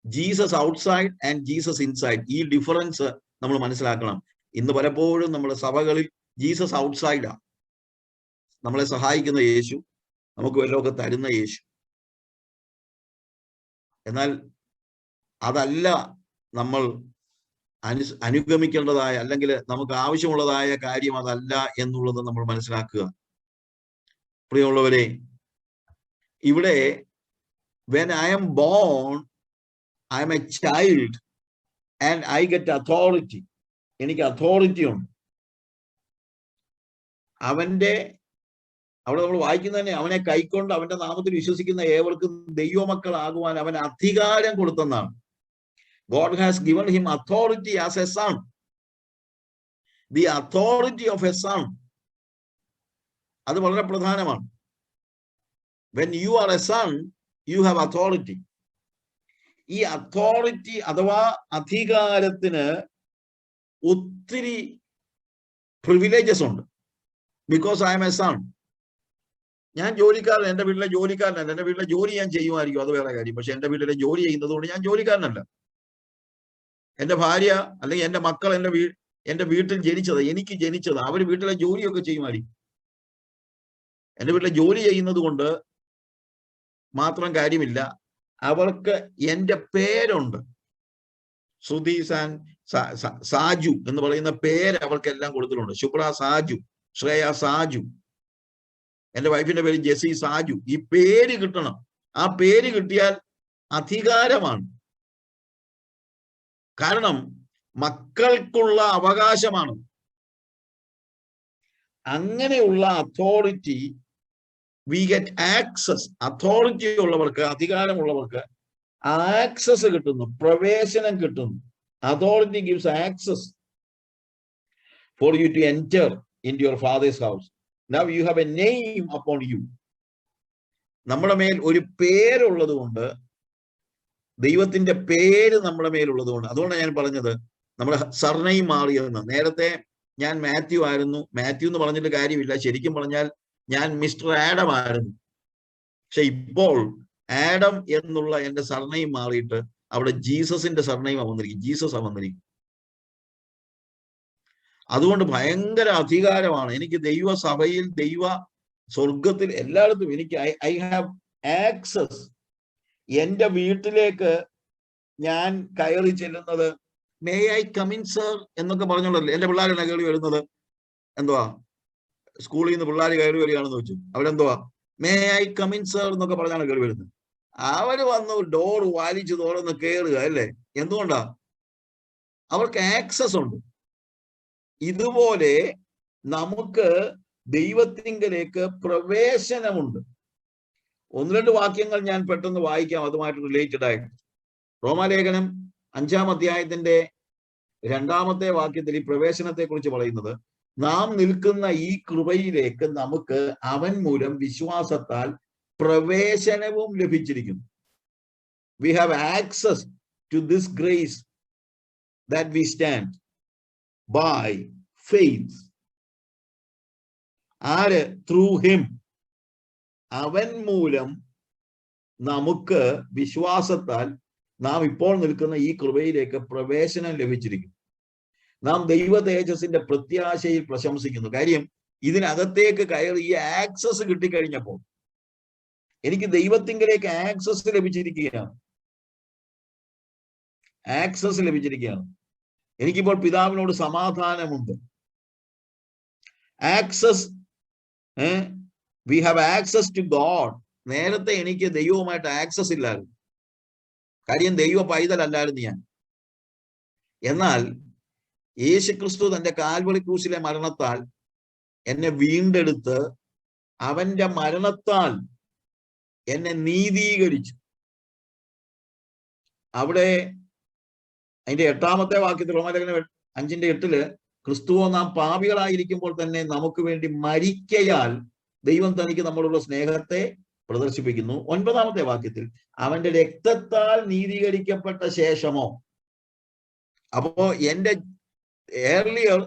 Jesus outside and Jesus inside, ഈ ഡിഫറൻസ് നമ്മൾ മനസ്സിലാക്കണം. ഇന്ന് പലപ്പോഴും നമ്മുടെ സഭകളിൽ ജീസസ് ഔട്ട്സൈഡാ. നമ്മളെ സഹായിക്കുന്ന യേശു, നമുക്ക് വല്ലതൊക്കെ തരുന്ന യേശു. എന്നാൽ അതല്ല നമ്മൾ അനുഗമിക്കേണ്ടതായ, അല്ലെങ്കിൽ നമുക്ക് ആവശ്യമുള്ളതായ കാര്യം അതല്ല എന്നുള്ളത് നമ്മൾ മനസ്സിലാക്കുക. പ്രിയമുള്ളവരെ, ഇവിടെ when I am born, I am a child and I get authority. എനിക്ക് അതോറിറ്റി ഉണ്ട്. അവിടെ നമ്മൾ വായിക്കുന്ന തന്നെ, അവനെ കൈക്കൊണ്ട് അവന്റെ നാമത്തിൽ വിശ്വസിക്കുന്ന ഏവർക്കും ദൈവമക്കളാകുവാൻ അവൻ അധികാരം കൊടുത്തെന്നാണ്. God has given him authority as a son. The authority of a son. അത് വളരെ പ്രധാനമാണ്. When you are a son, you have authority. ഈ അതോറിറ്റി അഥവാ അധികാരത്തിന് ഒത്തിരി പ്രിവിലേജസ് ഉണ്ട്. Because I am a sun. ഞാൻ ജോലിക്കാരൻ, എന്റെ വീട്ടിലെ ജോലിക്കാരനല്ല. എന്റെ വീട്ടിലെ ജോലി ഞാൻ ചെയ്യുമായിരിക്കും, അത് വേറെ കാര്യം. പക്ഷെ എന്റെ വീട്ടിലെ ജോലി ചെയ്യുന്നത് കൊണ്ട് ഞാൻ ജോലിക്കാരനല്ല. എന്റെ ഭാര്യ അല്ലെങ്കിൽ എന്റെ മക്കൾ എന്റെ വീട്ടിൽ എനിക്ക് ജനിച്ചത് അവർ വീട്ടിലെ ജോലിയൊക്കെ ചെയ്യുമായിരിക്കും. എന്റെ വീട്ടിലെ ജോലി ചെയ്യുന്നത് കൊണ്ട് മാത്രം കാര്യമില്ല. അവർക്ക് എന്റെ പേരുണ്ട്. ശ്രുതി സാജു എന്ന് പറയുന്ന പേര് അവർക്കെല്ലാം കൊടുത്തിട്ടുണ്ട്. ശുഭ്ര സാജു, ശ്രേയ സാജു, എന്റെ വൈഫിന്റെ പേര് ജെസി സാജു. ഈ പേര് കിട്ടണം. ആ പേര് കിട്ടിയാൽ അധികാരമാണ്. കാരണം മക്കൾക്കുള്ള അവകാശമാണ്. അങ്ങനെയുള്ള authority we get access. Authority ഉള്ളവർക്ക്, അധികാരമുള്ളവർക്ക് ആക്സസ് കിട്ടുന്നു, പ്രവേശനം കിട്ടുന്നു. Authority gives access for you to enter in your father's house. Now you have a name upon you. നമ്മുടെ മേൽ ഒരു പേരുള്ളത് കൊണ്ട്, ദൈവത്തിന്റെ പേര് നമ്മുടെ മേലുള്ളത് കൊണ്ട്, അതുകൊണ്ടാണ് ഞാൻ പറഞ്ഞത് നമ്മുടെ സർനെയിം മാറിയെന്ന്. നേരത്തെ ഞാൻ മാത്യു ആയിരുന്നു. മാത്യു എന്ന് പറഞ്ഞിട്ട് കാര്യമില്ല. ശരിക്കും പറഞ്ഞാൽ ഞാൻ മിസ്റ്റർ ആഡം ആയിരുന്നു. പക്ഷെ ഇപ്പോൾ ആഡം എന്നുള്ള എന്റെ സർനെയിം മാറിയിട്ട് അവിടെ ജീസസിന്റെ സർനെയിം വന്നിരിക്കും. ജീസസ് വന്നിരിക്കും. അതുകൊണ്ട് ഭയങ്കര അധികാരമാണ് എനിക്ക്. ദൈവസഭയിൽ, സ്വർഗത്തിൽ, എല്ലായിടത്തും എനിക്ക് ഐ ഹാവ് ആക്സസ്. എന്റെ വീട്ടിലേക്ക് ഞാൻ കയറി ചെല്ലുന്നത് മേ ഐ കമിൻ സർ എന്നൊക്കെ പറഞ്ഞോളല്ലേ. എന്റെ പിള്ളേരാണ് കയറി വരുന്നത്. എന്തുവാ, സ്കൂളിൽ നിന്ന് പിള്ളേർ കയറി വരികയാണെന്ന് വെച്ചു, അവരെന്തുവാ മേ ഐ കമിൻ സർ എന്നൊക്കെ പറഞ്ഞാണ് കയറി വരുന്നത്. അവര് വന്ന് ഡോർ വാലിച്ച് തുറന്ന് കയറുക അല്ലേ. എന്തുകൊണ്ടാ? അവർക്ക് ആക്സസ് ഉണ്ട്. ഇതുപോലെ നമുക്ക് ദൈവത്തിങ്കലേക്ക് പ്രവേശനമുണ്ട്. 1-2 വാക്യങ്ങൾ ഞാൻ പെട്ടെന്ന് വായിക്കാം, അതുമായിട്ട് റിലേറ്റഡ് ആയിട്ട്. റോമാലേഖനം 5-ാം അധ്യായത്തിന്റെ 2-ാമത്തെ വാക്യത്തിൽ ഈ പ്രവേശനത്തെ കുറിച്ച് പറയുന്നത്, നാം നിൽക്കുന്ന ഈ കൃപയിലേക്ക് നമുക്ക് അവൻ മൂലം വിശ്വാസത്താൽ പ്രവേശനവും ലഭിച്ചിരിക്കുന്നു. We have access to this grace that we stand by faith. ആര്? Through him. അവൻ മൂലം നമുക്ക് വിശ്വാസത്താൽ നാം ഇപ്പോൾ നിൽക്കുന്ന ഈ കൃപയിലേക്ക് പ്രവേശനം ലഭിച്ചിരിക്കുന്നു. നാം ദൈവ തേജസ്സിന്റെ പ്രത്യാശയിൽ പ്രശംസിക്കുന്നു. കാര്യം ഇതിനകത്തേക്ക് കയറി ഈ ആക്സസ് കിട്ടിക്കഴിഞ്ഞപ്പോൾ എനിക്ക് ദൈവത്തിങ്കിലേക്ക് ആക്സസ് ലഭിച്ചിരിക്കുകയാണ്. ആക്സസ് ലഭിച്ചിരിക്കുകയാണ്. എനിക്കിപ്പോൾ പിതാവിനോട് സമാധാനമുണ്ട്. Access, we have access to God. നേരത്തെ എനിക്ക് ദൈവവുമായിട്ട് ആക്സസ് ഇല്ലായിരുന്നു. കാര്യം ദൈവ പൈതലല്ലായിരുന്നു ഞാൻ. എന്നാൽ യേശുക്രിസ്തു തന്റെ കാൽവറി ക്രൂശിലെ മരണത്താൽ എന്നെ വീണ്ടെടുത്ത് അവന്റെ മരണത്താൽ എന്നെ നീതീകരിച്ചു. അവിടെ അതിന്റെ 8-ാമത്തെ വാക്യത്തിൽ, റോമാലേഖനം 5:8, ക്രിസ്തുവോ നാം പാപികളായിരിക്കുമ്പോൾ തന്നെ നമുക്ക് വേണ്ടി മരിക്കയാൽ ദൈവം തനിക്ക് നമ്മളുള്ള സ്നേഹത്തെ പ്രദർശിപ്പിക്കുന്നു. 9-ാമത്തെ വാക്യത്തിൽ അവന്റെ രക്തത്താൽ നീതീകരിക്കപ്പെട്ട ശേഷമോ. അപ്പോ എന്റെ earlier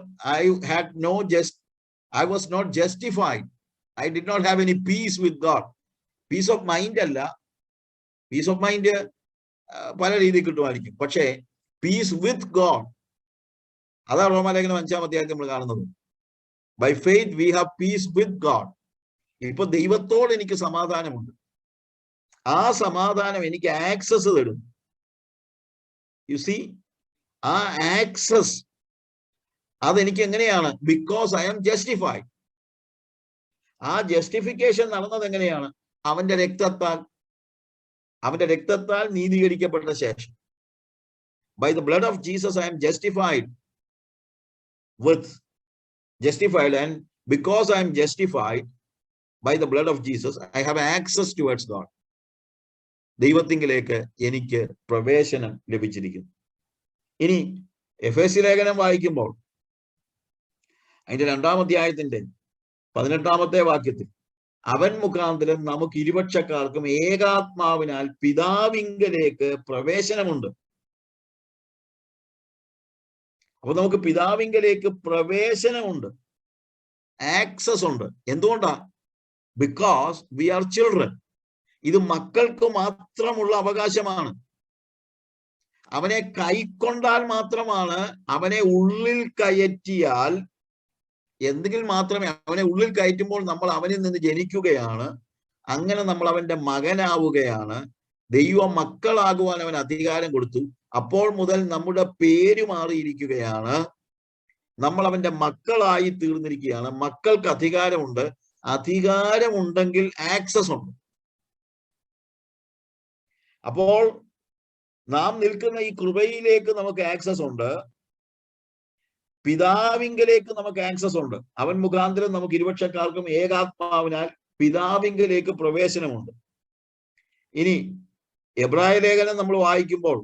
I was not justified. I did not have any peace with God. Peace of mind അല്ല. പീസ് ഓഫ് മൈൻഡ് പല രീതിയിൽ കിട്ടുമായിരിക്കും. പക്ഷേ പീസ് വിത്ത് ഗോഡ്, അതാണ് റോമാലേഖനം 5-ാം അധ്യായത്തിൽ നമ്മൾ കാണുന്നത്. By faith we have peace with God. ഇപ്പൊ ദൈവത്തോട് എനിക്ക് സമാധാനമുണ്ട്. ആ സമാധാനം എനിക്ക് ആക്സസ് തരും. യു സി, ആ ആക്സസ് അതെനിക്ക് എങ്ങനെയാണ്? Because I am justified. ആ ജസ്റ്റിഫിക്കേഷൻ നടന്നത് എങ്ങനെയാണ്? അവന്റെ രക്തത്താൽ നീതീകരിക്കപ്പെട്ട ശേഷം. By the blood of Jesus I am justified and because I am justified by the blood of Jesus I have access towards God. ദൈവത്തിങ്കിലേക്ക് എനിക്ക് പ്രവേശനം ലഭിച്ചിരിക്കുന്നു. ഇനി എഫേസ്യ ലേഖനം വായിക്കുമ്പോൾ അതിന്റെ 2-ാം അധ്യായത്തിന്റെ 18-ാമത്തെ വാക്യത്തിൽ അവൻ മുഖാന്തരം നമുക്ക് ഇരുപക്ഷക്കാർക്കും ഏകാത്മാവിനാൽ പിതാവിങ്കലേക്ക് പ്രവേശനമുണ്ട്. അപ്പൊ നമുക്ക് പിതാവിങ്കലേക്ക് പ്രവേശനമുണ്ട്, ആക്സസ് ഉണ്ട്. എന്തുകൊണ്ടാ? Because we are children. ഇത് മക്കൾക്ക് മാത്രമുള്ള അവകാശമാണ്. അവനെ കൈക്കൊണ്ടാൽ മാത്രമാണ്, അവനെ ഉള്ളിൽ കയറ്റിയാൽ എന്തെങ്കിൽ മാത്രമേ, അവനെ ഉള്ളിൽ കയറ്റുമ്പോൾ നമ്മൾ അവനിൽ നിന്ന് ജനിക്കുകയാണ്. അങ്ങനെ നമ്മൾ അവന്റെ മകനാവുകയാണ്. ദൈവ മക്കളാകുവാൻ അവൻ അധികാരം കൊടുത്തു. അപ്പോൾ മുതൽ നമ്മുടെ പേര് മാറിയിരിക്കുകയാണ്. നമ്മൾ അവന്റെ മക്കളായി തീർന്നിരിക്കുകയാണ്. മക്കൾക്ക് അധികാരമുണ്ട്. അധികാരമുണ്ടെങ്കിൽ ആക്സസ് ഉണ്ട്. അപ്പോൾ നാം നിൽക്കുന്ന ഈ കൃപയിലേക്ക് നമുക്ക് ആക്സസ് ഉണ്ട്. പിതാവിങ്കലേക്ക് നമുക്ക് ആക്സസ് ഉണ്ട്. അവൻ മുഖാന്തരം നമുക്ക് ഇരുപക്ഷക്കാർക്കും ഏകാത്മാവിനാൽ പിതാവിങ്കലേക്ക് പ്രവേശനമുണ്ട്. ഇനി എബ്രായ ലേഖനം നമ്മൾ വായിക്കുമ്പോൾ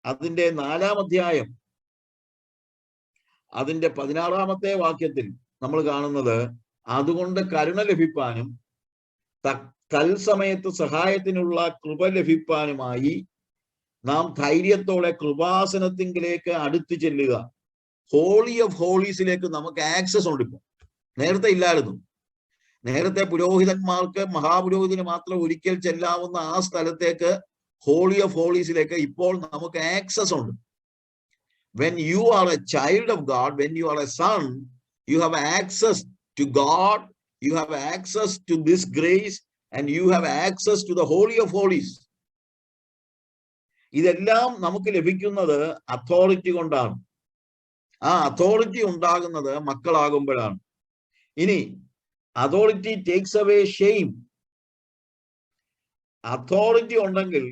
അതിന്റെ 4-ാം അധ്യായം അതിന്റെ 16-ാമത്തെ വാക്യത്തിൽ നമ്മൾ കാണുന്നത്, അതുകൊണ്ട് കരുണ ലഭിപ്പാനും തൽസമയത്ത് സഹായത്തിനുള്ള കൃപ ലഭിപ്പാനുമായി നാം ധൈര്യത്തോടെ കൃപാസനത്തിങ്കിലേക്ക് അടുത്തു ചെല്ലുക. ഹോളി ഓഫ് ഹോളീസിലേക്ക് നമുക്ക് ആക്സസ് ഉണ്ട്. ഇപ്പൊ നേരത്തെ ഇല്ലായിരുന്നു. നേരത്തെ പുരോഹിതന്മാർക്ക്, മഹാപുരോഹിതന് മാത്രം ഒരിക്കൽ ചെല്ലാവുന്ന ആ സ്ഥലത്തേക്ക്, ഹോളി ഓഫ് ഹോളീസിലേക്ക് ഇപ്പോൾ നമുക്ക് ആക്സസ് ഉണ്ട്. When you are a child of God, when you are a son, you have access to God, you have access to this grace, and you have access to the Holy of Holies. ഇതെല്ലാം നമുക്ക് ലഭിക്കുന്നത് അതോറിറ്റി കൊണ്ടാണ്. ആ അതോറിറ്റി ഉണ്ടാകുന്നത് മക്കളാകുമ്പോഴാണ്. ഇനി authority takes away shame. Authority ഉണ്ടെങ്കിൽ,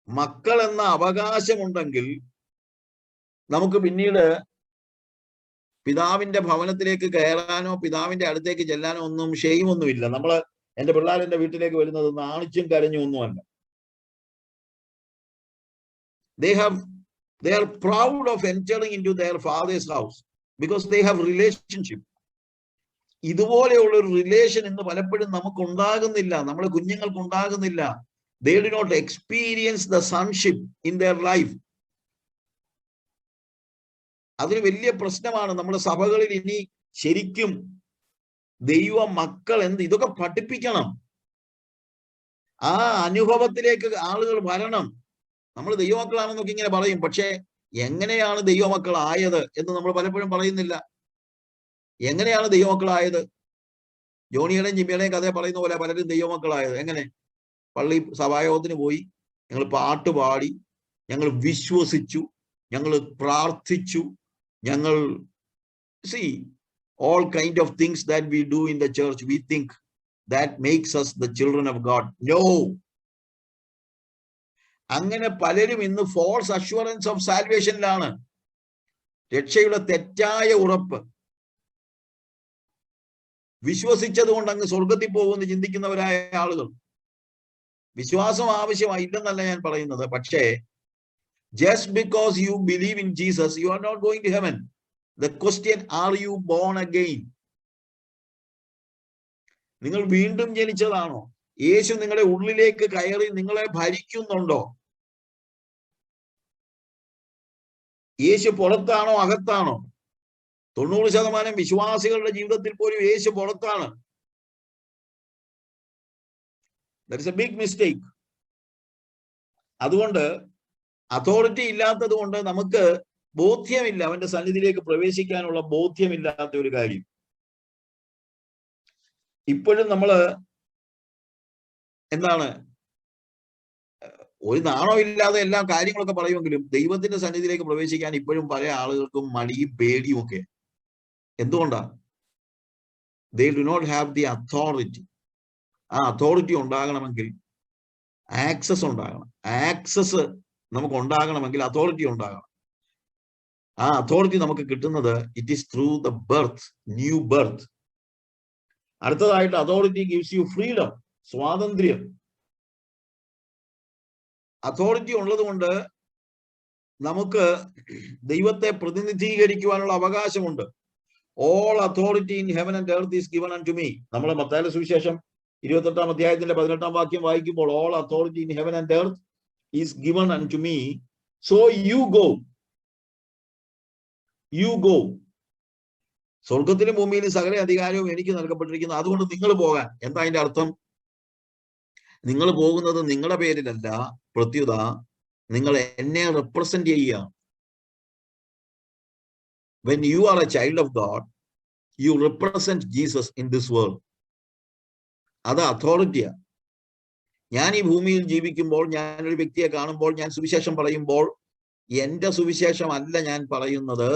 മക്കൾ എന്ന അവകാശമുണ്ടെങ്കിൽ, നമുക്ക് പിന്നീട് പിതാവിന്റെ ഭവനത്തിലേക്ക് കയറാനോ പിതാവിന്റെ അടുത്തേക്ക് ചെല്ലാനോ ഒന്നും ഷെയിം ഒന്നുമില്ല. നമ്മള് എന്റെ പിള്ളേർ എന്റെ വീട്ടിലേക്ക് വരുന്നത് നാണിച്ചും കരഞ്ഞും ഒന്നുമല്ല. They are proud of entering into their father's house because they have relationship. ഇതുപോലെയുള്ള ഒരു റിലേഷൻ ഇന്ന് പലപ്പോഴും നമുക്ക് ഉണ്ടാകുന്നില്ല, നമ്മുടെ കുഞ്ഞുങ്ങൾക്ക് ഉണ്ടാകുന്നില്ല. They do not experience the sonship in their life. അതൊരു വലിയ പ്രശ്നമാണ്. നമ്മുടെ സഭകളിൽ ഇനി ശരിക്കും ദൈവ മക്കൾ ഇതൊക്കെ പഠിപ്പിക്കണം. ആ അനുഭവത്തിലേക്ക് ആളുകൾ വരണം. നമ്മൾ ദൈവമക്കളാണെന്നൊക്കെ ഇങ്ങനെ പറയും, പക്ഷേ എങ്ങനെയാണ് ദൈവമക്കളായത് എന്ന് നമ്മൾ പലപ്പോഴും പറയുന്നില്ല. എങ്ങനെയാണ് ദൈവമക്കളായത്? ജോണിയുടെയും ജിമ്മിയുടെയും കഥ പറയുന്ന പോലെ പലരും ദൈവമക്കളായത് എങ്ങനെ? പള്ളി സഭായോഗത്തിന് പോയി, ഞങ്ങൾ പാട്ട് പാടി, ഞങ്ങൾ വിശ്വസിച്ചു, ഞങ്ങൾ പ്രാർത്ഥിച്ചു, ഞങ്ങൾ see all kind of things that we do in the church, we think that makes us the children of God. No. അങ്ങനെ പലരും ഇന്ന് ഫോൾസ് അഷ്വറൻസ് ഓഫ് സാൽവേഷനിലാണ്. രക്ഷയുടെ തെറ്റായ ഉറപ്പ്, വിശ്വസിച്ചത് കൊണ്ട് അങ്ങ് സ്വർഗത്തിൽ പോകുമെന്ന് ചിന്തിക്കുന്നവരായ ആളുകൾ. വിശ്വാസം ആവശ്യമായില്ലെന്നല്ല ഞാൻ പറയുന്നത്, പക്ഷേ just because you believe in Jesus, you are not going to heaven. The question, are you born again? നിങ്ങൾ വീണ്ടും ജനിച്ചതാണോ? യേശു നിങ്ങളുടെ ഉള്ളിലേക്ക് കയറി നിങ്ങളെ ഭരിക്കുന്നുണ്ടോ? യേശു പുറത്താണോ അകത്താണോ? 90% വിശ്വാസികളുടെ ജീവിതത്തിൽ പോലും യേശു പുറത്താണ്. That is a big mistake. അതുകൊണ്ട് അതോറിറ്റി ഇല്ലാത്തത് കൊണ്ട് നമുക്ക് ബോധ്യമില്ല, അവന്റെ സന്നിധിയിലേക്ക് പ്രവേശിക്കാനുള്ള ബോധ്യമില്ലാത്ത ഒരു കാര്യം. ഇപ്പോഴും നമ്മള് എന്താണ്, ഒരു നാണമില്ലാതെ എല്ലാ കാര്യങ്ങളൊക്കെ പറയുമെങ്കിലും ദൈവത്തിന്റെ സന്നിധിയിലേക്ക് പ്രവേശിക്കാൻ ഇപ്പോഴും പല ആളുകൾക്കും മടിയും പേടിയും ഒക്കെ. എന്തുകൊണ്ടാ? they do not have the authority. ആ അതോറിറ്റി ഉണ്ടാകണമെങ്കിൽ ആക്സസ് ഉണ്ടാകണം. ആക്സസ് നമുക്ക് ഉണ്ടാകണമെങ്കിൽ അതോറിറ്റി ഉണ്ടാകണം. ആ അതോറിറ്റി നമുക്ക് കിട്ടുന്നത് it is through the birth, new birth. അടുത്തതായിട്ട് അതോറിറ്റി ഗിവ്സ് യു ഫ്രീഡം, സ്വാതന്ത്ര്യം. അതോറിറ്റി ഉള്ളത് കൊണ്ട് നമുക്ക് ദൈവത്തെ പ്രതിനിധീകരിക്കുവാനുള്ള അവകാശമുണ്ട്. All authority in heaven and earth is given unto me. നമ്മൾ മത്തായിയുടെ സുവിശേഷം 28-ാം അധ്യായത്തിന്റെ 18-ാം വാക്യം വായിക്കുമ്പോൾ all authority in heaven and earth is given unto me, so you go. You go. സ്വർഗത്തിലും ഭൂമിയിലും സകല അധികാരവും എനിക്ക് നൽകപ്പെട്ടിരിക്കുന്നു, അതുകൊണ്ട് നിങ്ങൾ പോകാൻ. എന്താ അതിന്റെ അർത്ഥം? നിങ്ങൾ പോകുന്നത് നിങ്ങളുടെ പേരിലല്ല, പ്രത്യുത നിങ്ങൾ എന്നെ റെപ്രസെന്റ് ചെയ്യുക. When you are a child of God, you represent Jesus in this world. അത് അതോറിറ്റിയാ. ഞാൻ ഈ ഭൂമിയിൽ ജീവിക്കുമ്പോൾ, ഞാനൊരു വ്യക്തിയെ കാണുമ്പോൾ, ഞാൻ സുവിശേഷം പറയുമ്പോൾ എന്റെ സുവിശേഷം അല്ല ഞാൻ പറയുന്നത്.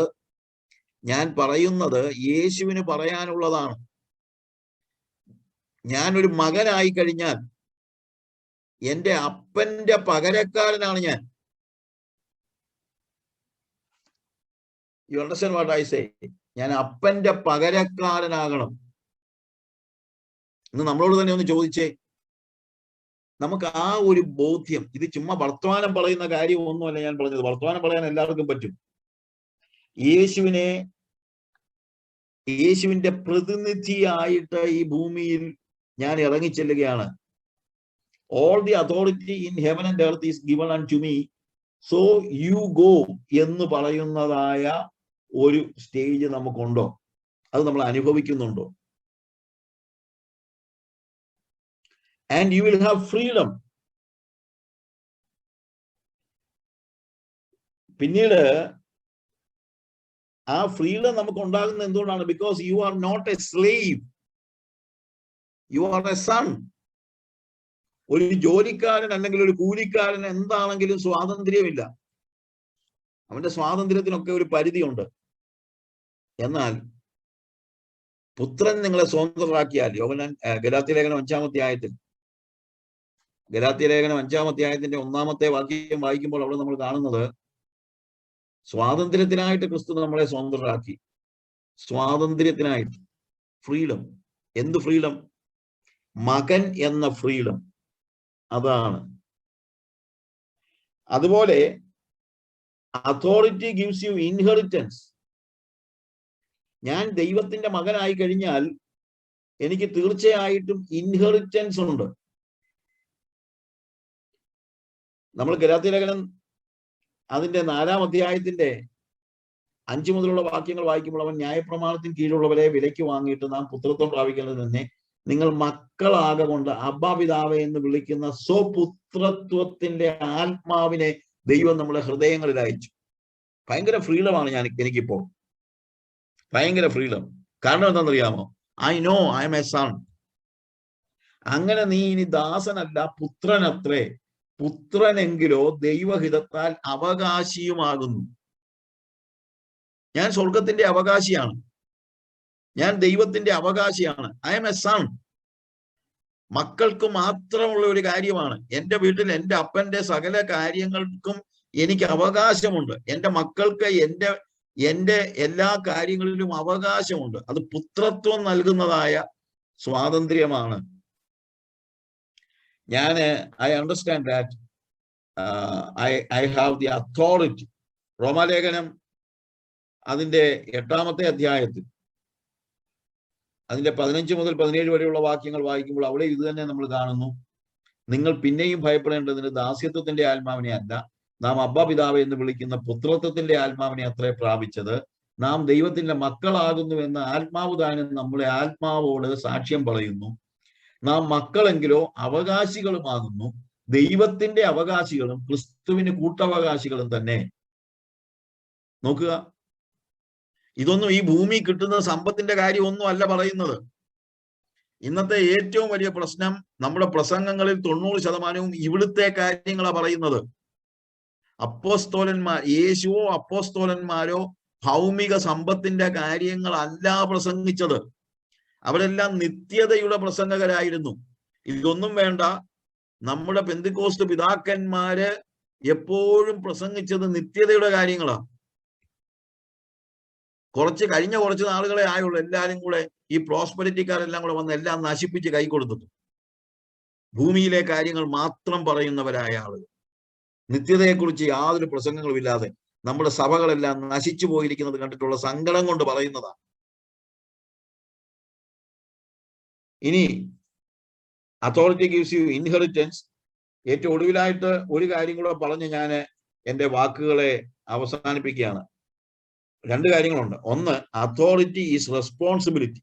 ഞാൻ പറയുന്നത് യേശുവിന് പറയാനുള്ളതാണ്. ഞാനൊരു മകനായി കഴിഞ്ഞാൽ എന്റെ അപ്പന്റെ പകരക്കാരനാണ് ഞാൻ. You understand what I say? ഞാൻ അപ്പന്റെ പകരക്കാരനാകണം. ഇന്ന് നമ്മളോട് തന്നെ ഒന്ന് ചോദിച്ചേ, നമുക്ക് ആ ഒരു ബോധ്യം. ഇത് ചുമ്മാ വർത്തമാനം പറയുന്ന കാര്യം ഒന്നുമല്ല ഞാൻ പറഞ്ഞത്. വർത്തമാനം പറയാൻ എല്ലാവർക്കും പറ്റും. യേശുവിന്റെ പ്രതിനിധിയായിട്ട് ഈ ഭൂമിയിൽ ഞാൻ ഇറങ്ങിച്ചെല്ലുകയാണ്. All the authority in heaven and earth is given unto me, so you go എന്ന് പറയുന്നതായ ഒരു സ്റ്റേജ് നമുക്കുണ്ടോ? അത് നമ്മൾ അനുഭവിക്കുന്നുണ്ടോ? And you will have freedom. പിന്നീട് ആ ഫ്രീഡം നമുക്ക് ഉണ്ടാകുന്നത് എന്തുകൊണ്ടാണ്? Because you are not a slave, you are a son. ഒരു ജോലിക്കാരൻ അല്ലെങ്കിൽ ഒരു കൂലിക്കാരൻ എന്താണെങ്കിലും സ്വാതന്ത്ര്യമില്ല. അവന്റെ സ്വാതന്ത്ര്യത്തിനൊക്കെ ഒരു പരിധിയുണ്ട്. എന്നാൽ പുത്രൻ നിങ്ങളെ സ്വതന്ത്രരാക്കിയാൽ, ഗലാത്യ ലേഖനം 5-ാം അധ്യായത്തിൽ, ഗലാത്യ ലേഖനം 5-ാം അധ്യായത്തിന്റെ 1-ാമത്തെ വാക്യം വായിക്കുമ്പോൾ അവിടെ നമ്മൾ കാണുന്നത് സ്വാതന്ത്ര്യത്തിനായിട്ട് ക്രിസ്തു നമ്മളെ സ്വതന്ത്രരാക്കി. സ്വാതന്ത്ര്യത്തിനായിട്ട്, ഫ്രീഡം. എന്ത് ഫ്രീഡം? മകൻ എന്ന ഫ്രീഡം. അതാണ്. അതുപോലെ അതോറിറ്റി ഗിവ്സ് യു ഇൻഹെറിറ്റൻസ്. ഞാൻ ദൈവത്തിന്റെ മകനായി കഴിഞ്ഞാൽ എനിക്ക് തീർച്ചയായിട്ടും ഇൻഹെറിറ്റൻസ് ഉണ്ട്. നമ്മൾ ഗലാത്യ ലേഖനം അതിന്റെ 4-ാം അധ്യായത്തിന്റെ 5 മുതലുള്ള വാക്യങ്ങൾ വായിക്കുമ്പോൾ, അവൻ ന്യായപ്രമാണത്തിന് കീഴിലുള്ളവരെ വിലയ്ക്ക് വാങ്ങിയിട്ട് നാം പുത്രത്വം പ്രാപിക്കുന്നത് തന്നെ നിങ്ങൾ മക്കളാകൊണ്ട് അബ്ബാ പിതാവേ എന്ന് വിളിക്കുന്ന സ്വപുത്രത്വത്തിന്റെ ആത്മാവിനെ ദൈവം നമ്മളെ ഹൃദയങ്ങളിൽ അയച്ചു. ഭയങ്കര ഫ്രീഡമാണ് എനിക്കിപ്പോ, ഭയങ്കര ഫ്രീഡം. കാരണം എന്താണെന്നറിയാമോ? I know I am a sun. അങ്ങനെ നീ ഇനി ദാസനല്ല, പുത്രനത്രേ. പുത്രനെങ്കിലോ ദൈവഹിതത്താൽ അവകാശിയുമാകുന്നു. ഞാൻ സ്വർഗത്തിന്റെ അവകാശിയാണ്, ഞാൻ ദൈവത്തിന്റെ അവകാശിയാണ്. I am a son. മക്കൾക്ക് മാത്രമുള്ള ഒരു കാര്യമാണ്. എൻ്റെ വീട്ടിൽ എൻ്റെ അപ്പന്റെ സകല കാര്യങ്ങൾക്കും എനിക്ക് അവകാശമുണ്ട്. എൻ്റെ മക്കൾക്ക് എൻ്റെ എല്ലാ കാര്യങ്ങളിലും അവകാശമുണ്ട്. അത് പുത്രത്വം നൽകുന്നതായ സ്വാതന്ത്ര്യമാണ്. I understand that I have the authority. റോമാലേഖനം അതിന്റെ 8-ാമത്തെ അധ്യായത്തിൽ അതിന്റെ 15 മുതൽ 17 വരെയുള്ള വാക്യങ്ങൾ വായിക്കുമ്പോൾ അവിടെ ഇത് തന്നെ നമ്മൾ കാണുന്നു. നിങ്ങൾ പിന്നെയും ഭയപ്പെടേണ്ടതിന് ദാസ്യത്വത്തിന്റെ ആത്മാവിനെ അല്ല, നാം അബ്ബാ പിതാവ് എന്ന് വിളിക്കുന്ന പുത്രത്വത്തിന്റെ ആത്മാവിനെ അത്രേ പ്രാപിച്ചത്. നാം ദൈവത്തിന്റെ മക്കളാകുന്നു എന്ന ആത്മാവ് താനും നമ്മളെ ആത്മാവോട് സാക്ഷ്യം പറയുന്നു. നാം മക്കളെങ്കിലോ അവകാശികളുമാകുന്നു, ദൈവത്തിന്റെ അവകാശികളും ക്രിസ്തുവിന് കൂട്ടവകാശികളും തന്നെ. നോക്കുക, ഇതൊന്നും ഈ ഭൂമി കിട്ടുന്ന സമ്പത്തിന്റെ കാര്യമൊന്നും അല്ല പറയുന്നത്. ഇന്നത്തെ ഏറ്റവും വലിയ പ്രശ്നം, നമ്മുടെ പ്രസംഗങ്ങളിൽ 90% ഇവിടുത്തെ കാര്യങ്ങളാണ് പറയുന്നത്. അപ്പോസ്തോലന്മാർ, യേശുവോ അപ്പോസ്തോലന്മാരോ ഭൗമിക സമ്പത്തിന്റെ കാര്യങ്ങളല്ല പ്രസംഗിച്ചത്. അവരെല്ലാം നിത്യതയുടെ പ്രസംഗകരായിരുന്നു. ഇതൊന്നും വേണ്ട, നമ്മുടെ പെന്തിക്കോസ്ത് പിതാക്കന്മാര് എപ്പോഴും പ്രസംഗിച്ചത് നിത്യതയുടെ കാര്യങ്ങളാണ്. കഴിഞ്ഞ കുറച്ച് നാളുകളെ ആയുള്ളൂ എല്ലാരും കൂടെ, ഈ പ്രോസ്പെരിറ്റിക്കാരെല്ലാം കൂടെ വന്ന് എല്ലാം നശിപ്പിച്ച് കൈ കൊടുത്തിട്ട് ഭൂമിയിലെ കാര്യങ്ങൾ മാത്രം പറയുന്നവരായ ആളുകൾ, നിത്യതയെക്കുറിച്ച് യാതൊരു പ്രസംഗങ്ങളും ഇല്ലാതെ നമ്മുടെ സഭകളെല്ലാം നശിച്ചു പോയിരിക്കുന്നത് കണ്ടിട്ടുള്ള സങ്കടം കൊണ്ട് പറയുന്നതാണ്. ഇനി അതോറിറ്റി ഗിവ്സ് യു ഇൻഹെറിറ്റൻസ്. ഏറ്റവും ഒടുവിലായിട്ട് ഒരു കാര്യം കൂടെ പറഞ്ഞ് ഞാൻ എൻ്റെ വാക്കുകളെ അവസാനിപ്പിക്കുകയാണ്. 2 കാര്യങ്ങളുണ്ട്. ഒന്ന്, authority is responsibility.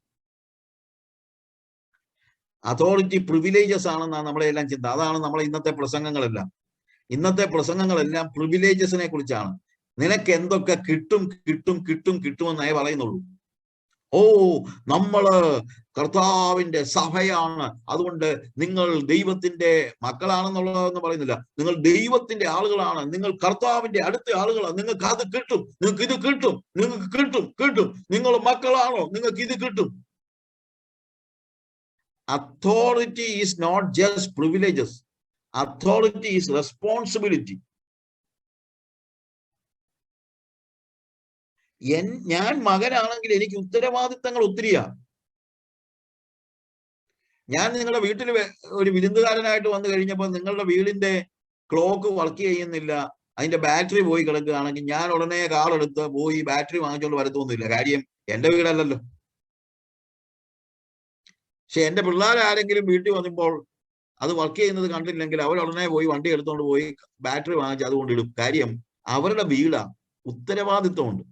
Authority privileges ആണെന്നാണ് നമ്മളെല്ലാം ചിന്ത. അതാണ് നമ്മളെ ഇന്നത്തെ പ്രസംഗങ്ങളെല്ലാം പ്രിവിലേജസിനെ കുറിച്ചാണ്. നിനക്ക് എന്തൊക്കെ കിട്ടുമെന്നേ പറയുന്നുള്ളൂ. നമ്മള് കർത്താവിന്റെ സഭയാണ്, അതുകൊണ്ട് നിങ്ങൾ ദൈവത്തിന്റെ മക്കളാണെന്നുള്ളതെന്ന് പറയുന്നില്ല. നിങ്ങൾ ദൈവത്തിന്റെ ആളുകളാണ്, നിങ്ങൾ കർത്താവിന്റെ അടുത്ത ആളുകളാണ്, നിങ്ങൾക്ക് അത് കിട്ടും, നിങ്ങൾക്ക് ഇത് കിട്ടും, നിങ്ങൾക്ക് കിട്ടും. നിങ്ങൾ മക്കളാണോ, നിങ്ങൾക്ക് ഇത് കിട്ടും. Authority is not just privileges. Authority is responsibility. ഞാൻ മകനാണെങ്കിൽ എനിക്ക് ഉത്തരവാദിത്തങ്ങൾ ഒത്തിരിയാ. ഞാൻ നിങ്ങളുടെ വീട്ടിൽ ഒരു വിരുന്നുകാരനായിട്ട് വന്നു കഴിഞ്ഞപ്പോൾ നിങ്ങളുടെ വീടിന്റെ ക്ലോക്ക് വർക്ക് ചെയ്യുന്നില്ല, അതിന്റെ ബാറ്ററി പോയി കിടക്കുകയാണെങ്കിൽ ഞാൻ ഉടനെ കാറെടുത്ത് പോയി ബാറ്ററി വാങ്ങിച്ചുകൊണ്ട് വരത്തൊന്നുമില്ല. കാര്യം എന്റെ വീടല്ലല്ലോ. പക്ഷെ എന്റെ പിള്ളേരാരെങ്കിലും വീട്ടിൽ വന്നപ്പോൾ അത് വർക്ക് ചെയ്യുന്നത് കണ്ടില്ലെങ്കിൽ അവരുടനെ പോയി വണ്ടി എടുത്തുകൊണ്ട് പോയി ബാറ്ററി വാങ്ങിച്ച് അതുകൊണ്ടിടും. കാര്യം അവരുടെ വീടാ, ഉത്തരവാദിത്വമുണ്ട്.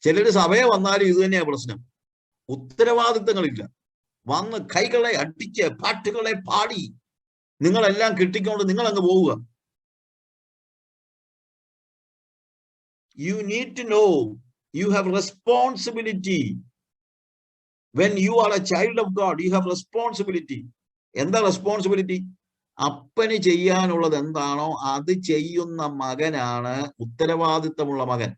ചിലര് സഭയെ വന്നാലും ഇത് തന്നെയാണ് പ്രശ്നം, ഉത്തരവാദിത്തങ്ങളില്ല. വന്ന് കൈകളെ അടിച്ച് പാട്ടുകളെ പാടി നിങ്ങളെല്ലാം കിട്ടിക്കൊണ്ട് നിങ്ങൾ അങ്ങ് പോവുക. You need to know you have responsibility. When you are a child of God, you have responsibility. എന്താ റെസ്പോൺസിബിലിറ്റി? അപ്പന് ചെയ്യാനുള്ളത് എന്താണോ അത് ചെയ്യുന്ന മകനാണ് ഉത്തരവാദിത്തമുള്ള മകൻ.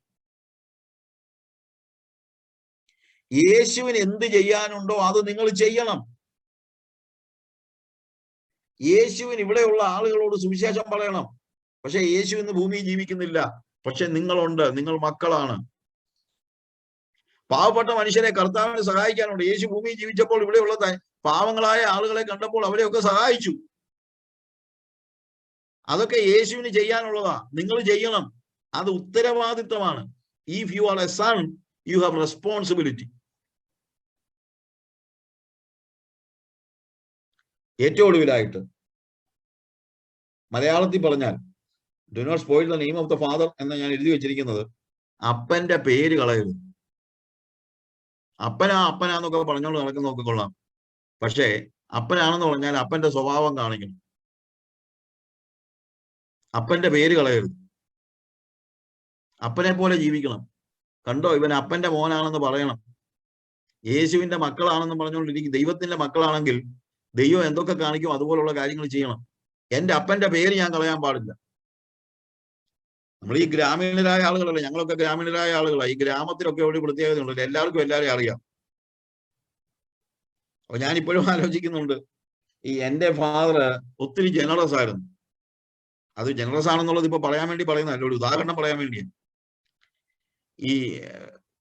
യേശുവിന് എന്ത് ചെയ്യാനുണ്ടോ അത് നിങ്ങൾ ചെയ്യണം. യേശുവിന് ഇവിടെയുള്ള ആളുകളോട് സുവിശേഷം പറയണം. പക്ഷെ യേശു ഇന്ന് ഭൂമിയിൽ ജീവിക്കുന്നില്ല, പക്ഷെ നിങ്ങളുണ്ട്, നിങ്ങൾ മക്കളാണ്. പാവപ്പെട്ട മനുഷ്യരെ കർത്താവിനെ സഹായിക്കാനുണ്ട്. യേശു ഭൂമിയിൽ ജീവിച്ചപ്പോൾ ഇവിടെയുള്ള പാവങ്ങളായ ആളുകളെ കണ്ടപ്പോൾ അവരെയൊക്കെ സഹായിച്ചു. അതൊക്കെ യേശുവിന് ചെയ്യാനുള്ളതാ, നിങ്ങൾ ചെയ്യണം. അത് ഉത്തരവാദിത്തമാണ്. If you are a son, you have responsibility. ഏറ്റവും ഒടുവിലായിട്ട് മലയാളത്തിൽ പറഞ്ഞാൽ do not spoil the name of the father എന്ന് ഞാൻ എഴുതി വെച്ചിരിക്കുന്നത്, അപ്പന്റെ പേര് കളയരുത്. അപ്പനാന്നൊക്കെ പറഞ്ഞോണ്ട് നടക്കുന്ന നോക്കിക്കൊള്ളാം. പക്ഷേ അപ്പനാണെന്ന് പറഞ്ഞാൽ അപ്പന്റെ സ്വഭാവം കാണിക്കണം, അപ്പന്റെ പേര് കളയരുത്, അപ്പനെ പോലെ ജീവിക്കണം. കണ്ടോ, ഇവൻ അപ്പന്റെ മോനാണെന്ന് പറയണം. യേശുവിന്റെ മക്കളാണെന്ന് പറഞ്ഞുകൊണ്ടിരിക്കും. ദൈവത്തിന്റെ മക്കളാണെങ്കിൽ ദൈവം എന്തൊക്കെ കാണിക്കും അതുപോലുള്ള കാര്യങ്ങൾ ചെയ്യണം. എന്റെ അപ്പന്റെ പേര് ഞാൻ കളയാൻ പാടില്ല. നമ്മൾ ഈ ഗ്രാമീണരായ ആളുകളല്ലേ, ഞങ്ങളൊക്കെ ഗ്രാമീണരായ ആളുകളാണ്. ഈ ഗ്രാമത്തിലൊക്കെ ഒരു പ്രത്യേകത ഉണ്ടല്ലോ, എല്ലാവർക്കും എല്ലാവരെയും അറിയാം. അപ്പൊ ഞാനിപ്പോഴും ആലോചിക്കുന്നുണ്ട്, ഈ എന്റെ ഫാദർ ഒത്തിരി ജനറസ് ആയിരുന്നു. അത് ജനറസ് ആണെന്നുള്ളത് ഇപ്പൊ പറയാൻ വേണ്ടി പറയുന്നതല്ല, ഒരു ഉദാഹരണം പറയാൻ വേണ്ടിയാണ്. ഈ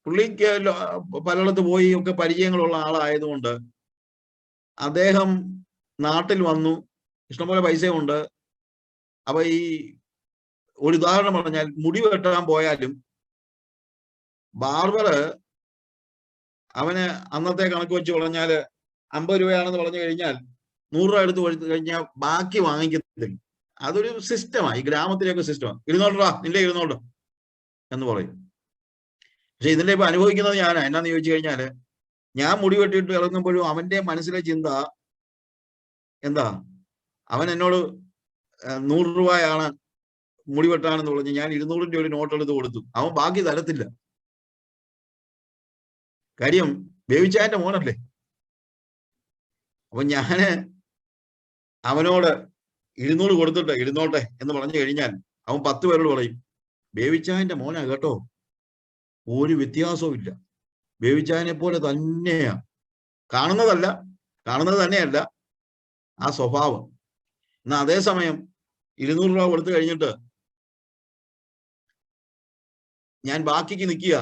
പുള്ളിക്ക് പലയിടത്ത് പോയി ഒക്കെ പരിചയങ്ങളുള്ള ആളായതുകൊണ്ട് അദ്ദേഹം നാട്ടിൽ വന്നു, ഇഷ്ടംപോലെ പൈസയുണ്ട്. അപ്പൊ ഈ ഒരു ഉദാഹരണം പറഞ്ഞാൽ, മുടി വെട്ടാൻ പോയാലും ബാർബറ് അവന് അന്നത്തെ കണക്ക് വെച്ച് പറഞ്ഞാല് 50 രൂപയാണെന്ന് പറഞ്ഞു കഴിഞ്ഞാൽ 100 രൂപ എടുത്ത് കൊടുത്തു കഴിഞ്ഞാൽ ബാക്കി വാങ്ങിക്കത്തില്ല. അതൊരു സിസ്റ്റമാണ്, ഈ ഗ്രാമത്തിലേക്ക് സിസ്റ്റമാണ്. 200 രൂപ നിന്റെ 200 എന്ന് പറയും. പക്ഷെ ഇതിന്റെ ഇപ്പൊ അനുഭവിക്കുന്നത് ഞാനാ. എന്നാന്ന് ചോദിച്ചു കഴിഞ്ഞാല്, ഞാൻ മുടി വെട്ടിയിട്ട് ഇറങ്ങുമ്പോഴും അവന്റെ മനസ്സിലെ ചിന്ത എന്താ, അവൻ എന്നോട് 100 രൂപയാണ് മുടി വെട്ടാണെന്ന് പറഞ്ഞ് ഞാൻ 200-ന്റെ ഒരു നോട്ട് എടുത്ത് കൊടുത്തു. അവൻ ബാക്കി തരത്തില്ല. കാര്യം ബേബിച്ചായന്റെ മോനല്ലേ. അപ്പൊ ഞാന് അവനോട് 200 കൊടുത്തിട്ട് ഇരുന്നോട്ടെ എന്ന് പറഞ്ഞു കഴിഞ്ഞാൽ അവൻ 10 പേരോട് പറയും, ബേബിച്ചായന്റെ മോനാ കേട്ടോ, ഒരു വ്യത്യാസവും ഇല്ല, ബേബിച്ചായനെ പോലെ തന്നെയാ. കാണുന്നത് തന്നെയല്ല ആ സ്വഭാവം. എന്നാ അതേസമയം 200 രൂപ കൊടുത്തു കഴിഞ്ഞിട്ട് ഞാൻ ബാക്കിക്ക് നിൽക്കുക.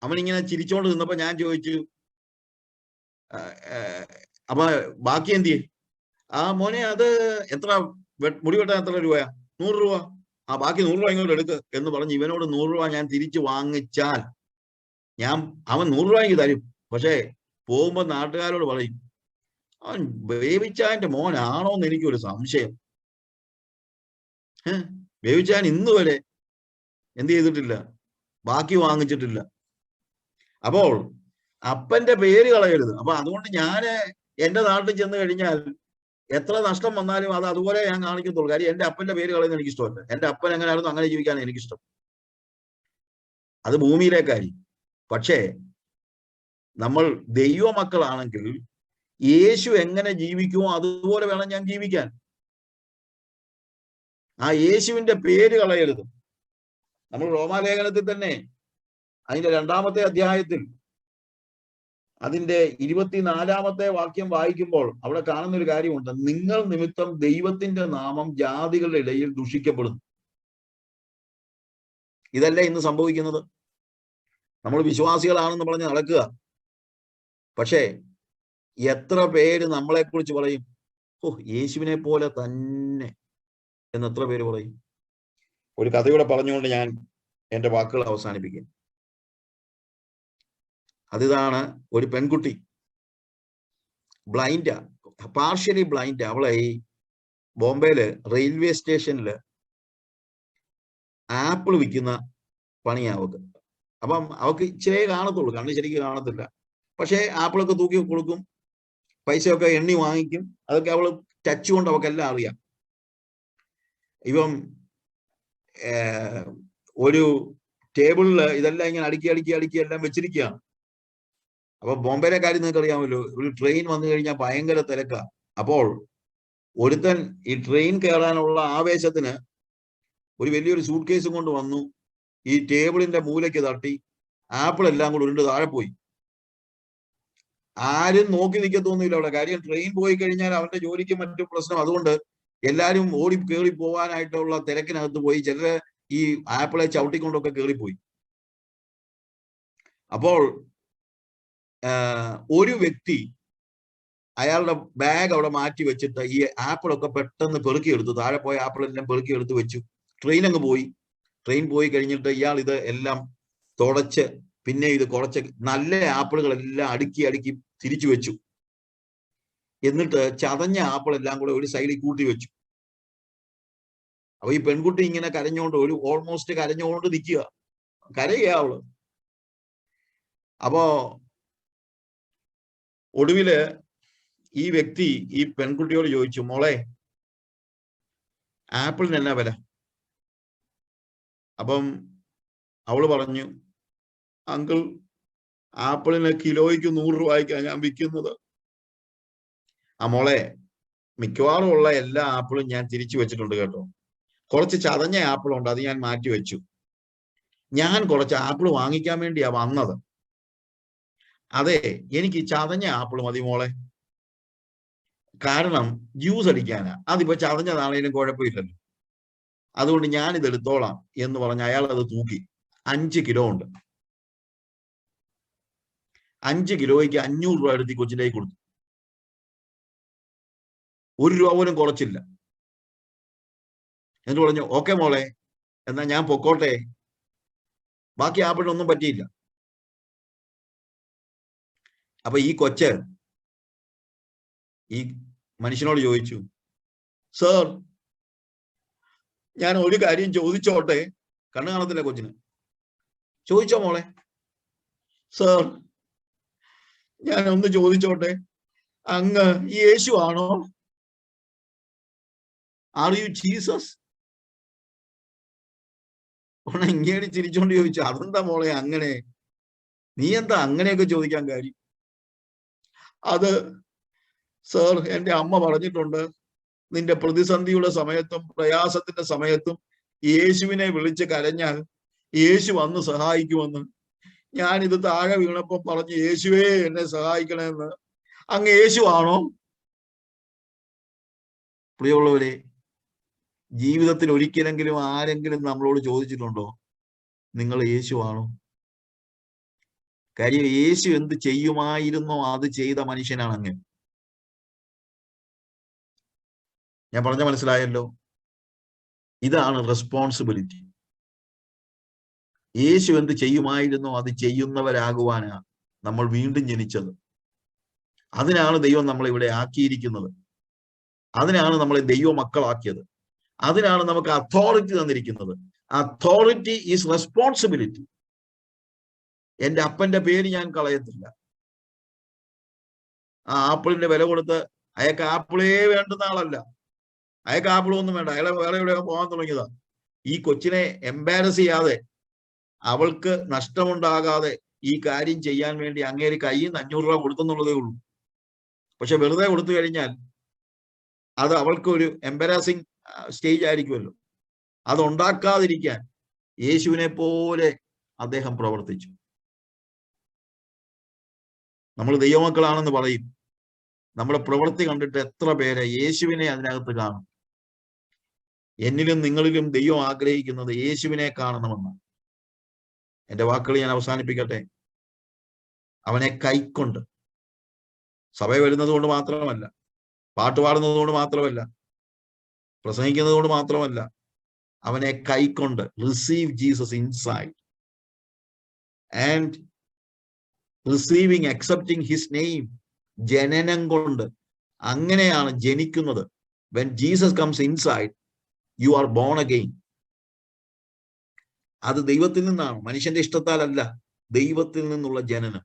അവനിങ്ങനെ ചിരിച്ചോണ്ട് നിന്നപ്പോ ഞാൻ ചോദിച്ചു, അപ്പൊ ബാക്കി എന്തിയെ? ആ മോനെ, അത് എത്ര മുടി വെട്ടാൻ എത്ര രൂപയാ? 100 രൂപ. ആ ബാക്കി 100 രൂപ ഇങ്ങോട്ട് എടുക്ക് എന്ന് പറഞ്ഞ് ഇവനോട് 100 രൂപ ഞാൻ തിരിച്ചു വാങ്ങിച്ചാൽ അവൻ 100 രൂപ എനിക്ക് തരും. പക്ഷേ പോകുമ്പോ നാട്ടുകാരോട് പറയും, അവൻ ബേബിച്ചായന്റെ മോനാണോന്ന് എനിക്കൊരു സംശയം. ബേബിച്ചായൻ ഇന്ന് വരെ എന്ത് ചെയ്തിട്ടില്ല? ബാക്കി വാങ്ങിച്ചിട്ടില്ല. അപ്പോൾ അപ്പന്റെ പേര് കളയരുത്. അപ്പൊ അതുകൊണ്ട് ഞാന് എന്റെ നാട്ടിൽ ചെന്ന് കഴിഞ്ഞാൽ എത്ര നഷ്ടം വന്നാലും അത് അതുപോലെ ഞാൻ കാണിക്കത്തുള്ളൂ. കാര്യം എന്റെ അപ്പന്റെ പേര് കളയുന്നത് എനിക്ക് ഇഷ്ടമല്ല. എന്റെ അപ്പൻ എങ്ങനെയായിരുന്നു അങ്ങനെ ജീവിക്കാനാണ് എനിക്കിഷ്ടം. അത് ഭൂമിയിലെ കാര്യം. പക്ഷേ നമ്മൾ ദൈവമക്കളാണെങ്കിൽ യേശു എങ്ങനെ ജീവിക്കുമോ അതുപോലെ വേണം ഞാൻ ജീവിക്കാൻ. ആ യേശുവിന്റെ പേര് കളയരുത്. നമ്മൾ റോമാലേഖനത്തിൽ തന്നെ അതിന്റെ 2-ാമത്തെ അധ്യായത്തിൽ അതിന്റെ 24-ാമത്തെ വാക്യം വായിക്കുമ്പോൾ അവിടെ കാണുന്ന ഒരു കാര്യമുണ്ട്, നിങ്ങൾ നിമിത്തം ദൈവത്തിന്റെ നാമം ജാതികളുടെ ഇടയിൽ ദുഷിക്കപ്പെടുന്നു. ഇതല്ലേ ഇന്ന് സംഭവിക്കുന്നത്. നമ്മൾ വിശ്വാസികളാണെന്ന് പറഞ്ഞ് നടക്കുക, പക്ഷേ എത്ര പേര് നമ്മളെക്കുറിച്ച് പറയും, ഓ യേശുവിനെ പോലെ തന്നെ എന്ന് എത്ര പേര് പറയും. ഒരു കഥയൂടെ പറഞ്ഞുകൊണ്ട് ഞാൻ എന്റെ വാക്കുകൾ അവസാനിപ്പിക്കും. അതിതാണ് ഒരു പെൺകുട്ടി, ബ്ലൈൻഡാ, പാർഷ്യലി ബ്ലൈൻഡ്. അവളെ ഈ ബോംബെയില് റെയിൽവേ സ്റ്റേഷനിൽ ആപ്പിൾ വിൽക്കുന്ന പണിയാ അവക്ക്. അപ്പം അവക്ക് ഇച്ചിരേ കാണത്തുള്ളൂ, കണ്ണ് ശരിക്കും കാണത്തില്ല. പക്ഷേ ആപ്പിളൊക്കെ തൂക്കി കൊടുക്കും, പൈസയൊക്കെ എണ്ണി വാങ്ങിക്കും. അതൊക്കെ അവള് ടച്ച് കൊണ്ട് അവക്കെല്ലാം അറിയാം. ഇപ്പം ഒരു ടേബിളിൽ ഇതെല്ലാം ഇങ്ങനെ അടുക്കി എല്ലാം വെച്ചിരിക്കുകയാണ്. അപ്പൊ ബോംബെയിലെ കാര്യം നിങ്ങൾക്ക് അറിയാമല്ലോ, ഒരു ട്രെയിൻ വന്നു കഴിഞ്ഞാൽ ഭയങ്കര തിരക്കാ. അപ്പോൾ ഒരുത്തൻ ഈ ട്രെയിൻ കയറാനുള്ള ആവേശത്തിന് ഒരു വലിയൊരു സൂട്ട് കേസും കൊണ്ട് വന്നു, ഈ ടേബിളിന്റെ മൂലയ്ക്ക് തട്ടി ആപ്പിൾ എല്ലാം കൂടെ ഉരുണ്ട് താഴെ പോയി. ആരും നോക്കി നിൽക്കത്തൊന്നുമില്ല അവിടെ. കാര്യം ട്രെയിൻ പോയി കഴിഞ്ഞാൽ അവന്റെ ജോലിക്ക് മറ്റു പ്രശ്നം. അതുകൊണ്ട് എല്ലാരും ഓടി കയറി പോകാനായിട്ടുള്ള തിരക്കിനകത്ത് പോയി. ചിലര് ഈ ആപ്പിളെ ചവിട്ടിക്കൊണ്ടൊക്കെ കയറിപ്പോയി. അപ്പോൾ ഒരു വ്യക്തി അയാളുടെ ബാഗ് അവിടെ മാറ്റി വെച്ചിട്ട് ഈ ആപ്പിളൊക്കെ പെട്ടെന്ന് പെറുക്കിയെടുത്തു. താഴെ പോയ ആപ്പിളെല്ലാം പെറുക്കിയെടുത്ത് വെച്ചു. ട്രെയിൻ അങ്ങ് പോയി. ട്രെയിൻ പോയി കഴിഞ്ഞിട്ട് ഇയാൾ ഇത് എല്ലാം തുടച്ച് പിന്നെ ഇത് കുറച്ച് നല്ല ആപ്പിളുകളെല്ലാം അടുക്കി തിരിച്ചു വെച്ചു. എന്നിട്ട് ചതഞ്ഞ ആപ്പിൾ എല്ലാം കൂടെ ഒരു സൈഡിൽ കൂട്ടി വെച്ചു. അപ്പൊ ഈ പെൺകുട്ടി ഇങ്ങനെ കരഞ്ഞുകൊണ്ട്, ഓൾമോസ്റ്റ് കരഞ്ഞുകൊണ്ട് നിൽക്കുക, കരയുക അവള്. അപ്പോ ഒടുവില് ഈ വ്യക്തി ഈ പെൺകുട്ടിയോട് ചോദിച്ചു, മോളെ ആപ്പിളിന് എന്നാ വില? അപ്പം അവള് പറഞ്ഞു, അങ്കിൾ ആപ്പിളിന് കിലോയ്ക്ക് 100 രൂപയ്ക്കാണ് ഞാൻ വിൽക്കുന്നത്. ആ മോളെ, മിക്കവാറും ഉള്ള എല്ലാ ആപ്പിളും ഞാൻ തിരിച്ചു വെച്ചിട്ടുണ്ട് കേട്ടോ. കുറച്ച് ചതഞ്ഞ ആപ്പിളുണ്ട്, അത് ഞാൻ മാറ്റി വെച്ചു. ഞാൻ കുറച്ച് ആപ്പിൾ വാങ്ങിക്കാൻ വേണ്ടിയാ വന്നത്. അതെ, എനിക്ക് ചതഞ്ഞ ആപ്പിൾ മതി മോളെ, കാരണം ജ്യൂസ് അടിക്കാനാ. അതിപ്പോ ചതഞ്ഞതാണേലും കുഴപ്പമില്ലല്ലോ, അതുകൊണ്ട് ഞാനിത് എടുത്തോളാം എന്ന് പറഞ്ഞ് അയാൾ അത് തൂക്കി. 5 കിലോ ഉണ്ട്. 5 കിലോയ്ക്ക് 500 രൂപ എടുത്ത് കൊച്ചിൻ്റെ കൈ കൊടുത്തു. 1 രൂപ പോലും കുറച്ചില്ല. എന്നിട്ട് പറഞ്ഞു, ഓക്കെ മോളെ, എന്നാ ഞാൻ പൊക്കോട്ടെ. ബാക്കി ആപ്പിളിനൊന്നും പറ്റിയില്ല. അപ്പൊ ഈ കൊച്ച് ഈ മനുഷ്യനോട് ചോദിച്ചു, സർ ഞാൻ ഒരു കാര്യം ചോദിച്ചോട്ടെ? കണ്ണു കാണത്തില്ല കൊച്ചിന്. ചോദിച്ചോ മോളെ. സർ ഞാൻ ഒന്ന് ചോദിച്ചോട്ടെ, അങ്ങ് യേശു ആണോ? Are you Jesus? ഇങ്ങനെ ചിരിച്ചോണ്ട് ചോദിച്ചു, അതെന്താ മോളെ അങ്ങനെ? നീ എന്താ അങ്ങനെയൊക്കെ ചോദിക്കാൻ കാര്യം? അത് സർ, എന്റെ അമ്മ പറഞ്ഞിട്ടുണ്ട്, നിന്റെ പ്രതിസന്ധിയുടെ സമയത്തും പ്രയാസത്തിന്റെ സമയത്തും യേശുവിനെ വിളിച്ച് കരഞ്ഞാൽ യേശു വന്ന് സഹായിക്കുമെന്ന്. ഞാനിത് താഴെ വീണപ്പം പറഞ്ഞു, യേശുവേ എന്നെ സഹായിക്കണമെന്ന്. അങ്ങ് യേശു ആണോ? പ്രിയമുള്ളവരെ, ജീവിതത്തിൽ ഒരിക്കലെങ്കിലും ആരെങ്കിലും നമ്മളോട് ചോദിച്ചിട്ടുണ്ടോ, നിങ്ങൾ യേശു ആണോ? കാര്യം യേശു എന്ത് ചെയ്യുമായിരുന്നോ അത് ചെയ്ത മനുഷ്യനാണ് അങ്ങ്. ഞാൻ പറഞ്ഞ മനസ്സിലായല്ലോ? ഇതാണ് റെസ്പോൺസിബിലിറ്റി. യേശു എന്ത് ചെയ്യുമായിരുന്നോ അത് ചെയ്യുന്നവരാകുവാനാ നമ്മൾ വീണ്ടും ജനിച്ചത്. അതിനാണ് ദൈവം നമ്മളെ ഇവിടെ ആക്കിയിരിക്കുന്നത്. അതിനാണ് നമ്മളെ ദൈവ മക്കളാക്കിയത്. അതിനാണ് നമുക്ക് അതോറിറ്റി തന്നിരിക്കുന്നത്. Authority is responsibility. എന്റെ അപ്പന്റെ പേര് ഞാൻ കളയത്തില്ല. ആ ആപ്പിളിന്റെ വില കൊടുത്ത് അയാൾക്ക് ആപ്പിളേ വേണ്ടുന്ന ആളല്ല. അയാൾക്ക് ആപ്പിളൊന്നും വേണ്ട, അയാളെ വേറെ എവിടെയൊക്കെ പോകാൻ തുടങ്ങിയതാ. ഈ കൊച്ചിനെ എംബാരസ് ചെയ്യാതെ, അവൾക്ക് നഷ്ടമുണ്ടാകാതെ ഈ കാര്യം ചെയ്യാൻ വേണ്ടി അങ്ങേര് കയ്യിൽ നിന്ന് 500 രൂപ കൊടുക്കുന്നുള്ളതേ ഉള്ളൂ. പക്ഷെ വെറുതെ കൊടുത്തു കഴിഞ്ഞാൽ അത് അവൾക്ക് ഒരു എംബാരസിങ് സ്റ്റേജ് ആയിരിക്കുമല്ലോ. അതുണ്ടാക്കാതിരിക്കാൻ യേശുവിനെ പോലെ അദ്ദേഹം പ്രവർത്തിച്ചു. നമ്മൾ ദൈവമക്കളാണെന്ന് പറയും, നമ്മുടെ പ്രവൃത്തി കണ്ടിട്ട് എത്ര പേരെ യേശുവിനെ അതിനകത്ത് കാണും? എന്നിലും നിങ്ങളിലും ദൈവം ആഗ്രഹിക്കുന്നത് യേശുവിനെ കാണണമെന്ന്. എന്റെ വാക്കുകൾ ഞാൻ അവസാനിപ്പിക്കട്ടെ. അവനെ കൈക്കൊണ്ട്, സഭയിൽ വരുന്നത് കൊണ്ട് മാത്രമല്ല, പാട്ടുപാടുന്നത് കൊണ്ട് മാത്രമല്ല, പ്രസംഗിക്കുന്നത് കൊണ്ട് മാത്രമല്ല, അവനെ കൈക്കൊണ്ട് receive Jesus inside and receiving, accepting his name. ജനനം കൊണ്ട് അങ്ങനെയാണ് ജനിക്കുന്നത്. When Jesus comes inside, you are born again. അത് ദൈവത്തിൽ നിന്നാണ്, മനുഷ്യന്റെ ഇഷ്ടത്താലല്ല, ദൈവത്തിൽ നിന്നുള്ള ജനനം.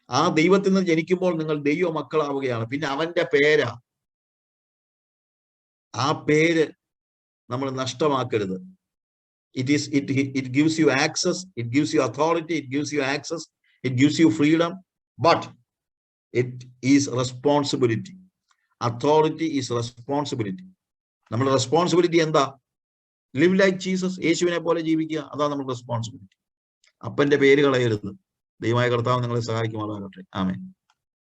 ആ ദൈവത്തിൽ നിന്ന് ജനിക്കുമ്പോൾ നിങ്ങൾ ദൈവ മക്കളാവുകയാണ്. പിന്നെ അവന്റെ പേരാ. ആ പേര് നമ്മൾ നഷ്ടമാക്കരുത്. It gives you access, it gives you authority, it gives you access, it gives you freedom, but it is responsibility. Authority is responsibility. നമ്മുടെ റെസ്പോൺസിബിലിറ്റി എന്താ? ലിവ് ലൈക്ക് ജീസസ്, യേശുവിനെ പോലെ ജീവിക്കുക. അതാണ് നമ്മുടെ റെസ്പോൺസിബിലിറ്റി. അപ്പന്റെ പേര് കളയരുത്. ദൈവമായ കർത്താവ് നിങ്ങളെ സഹായിക്കുമാറാകട്ടെ. ആമേൻ.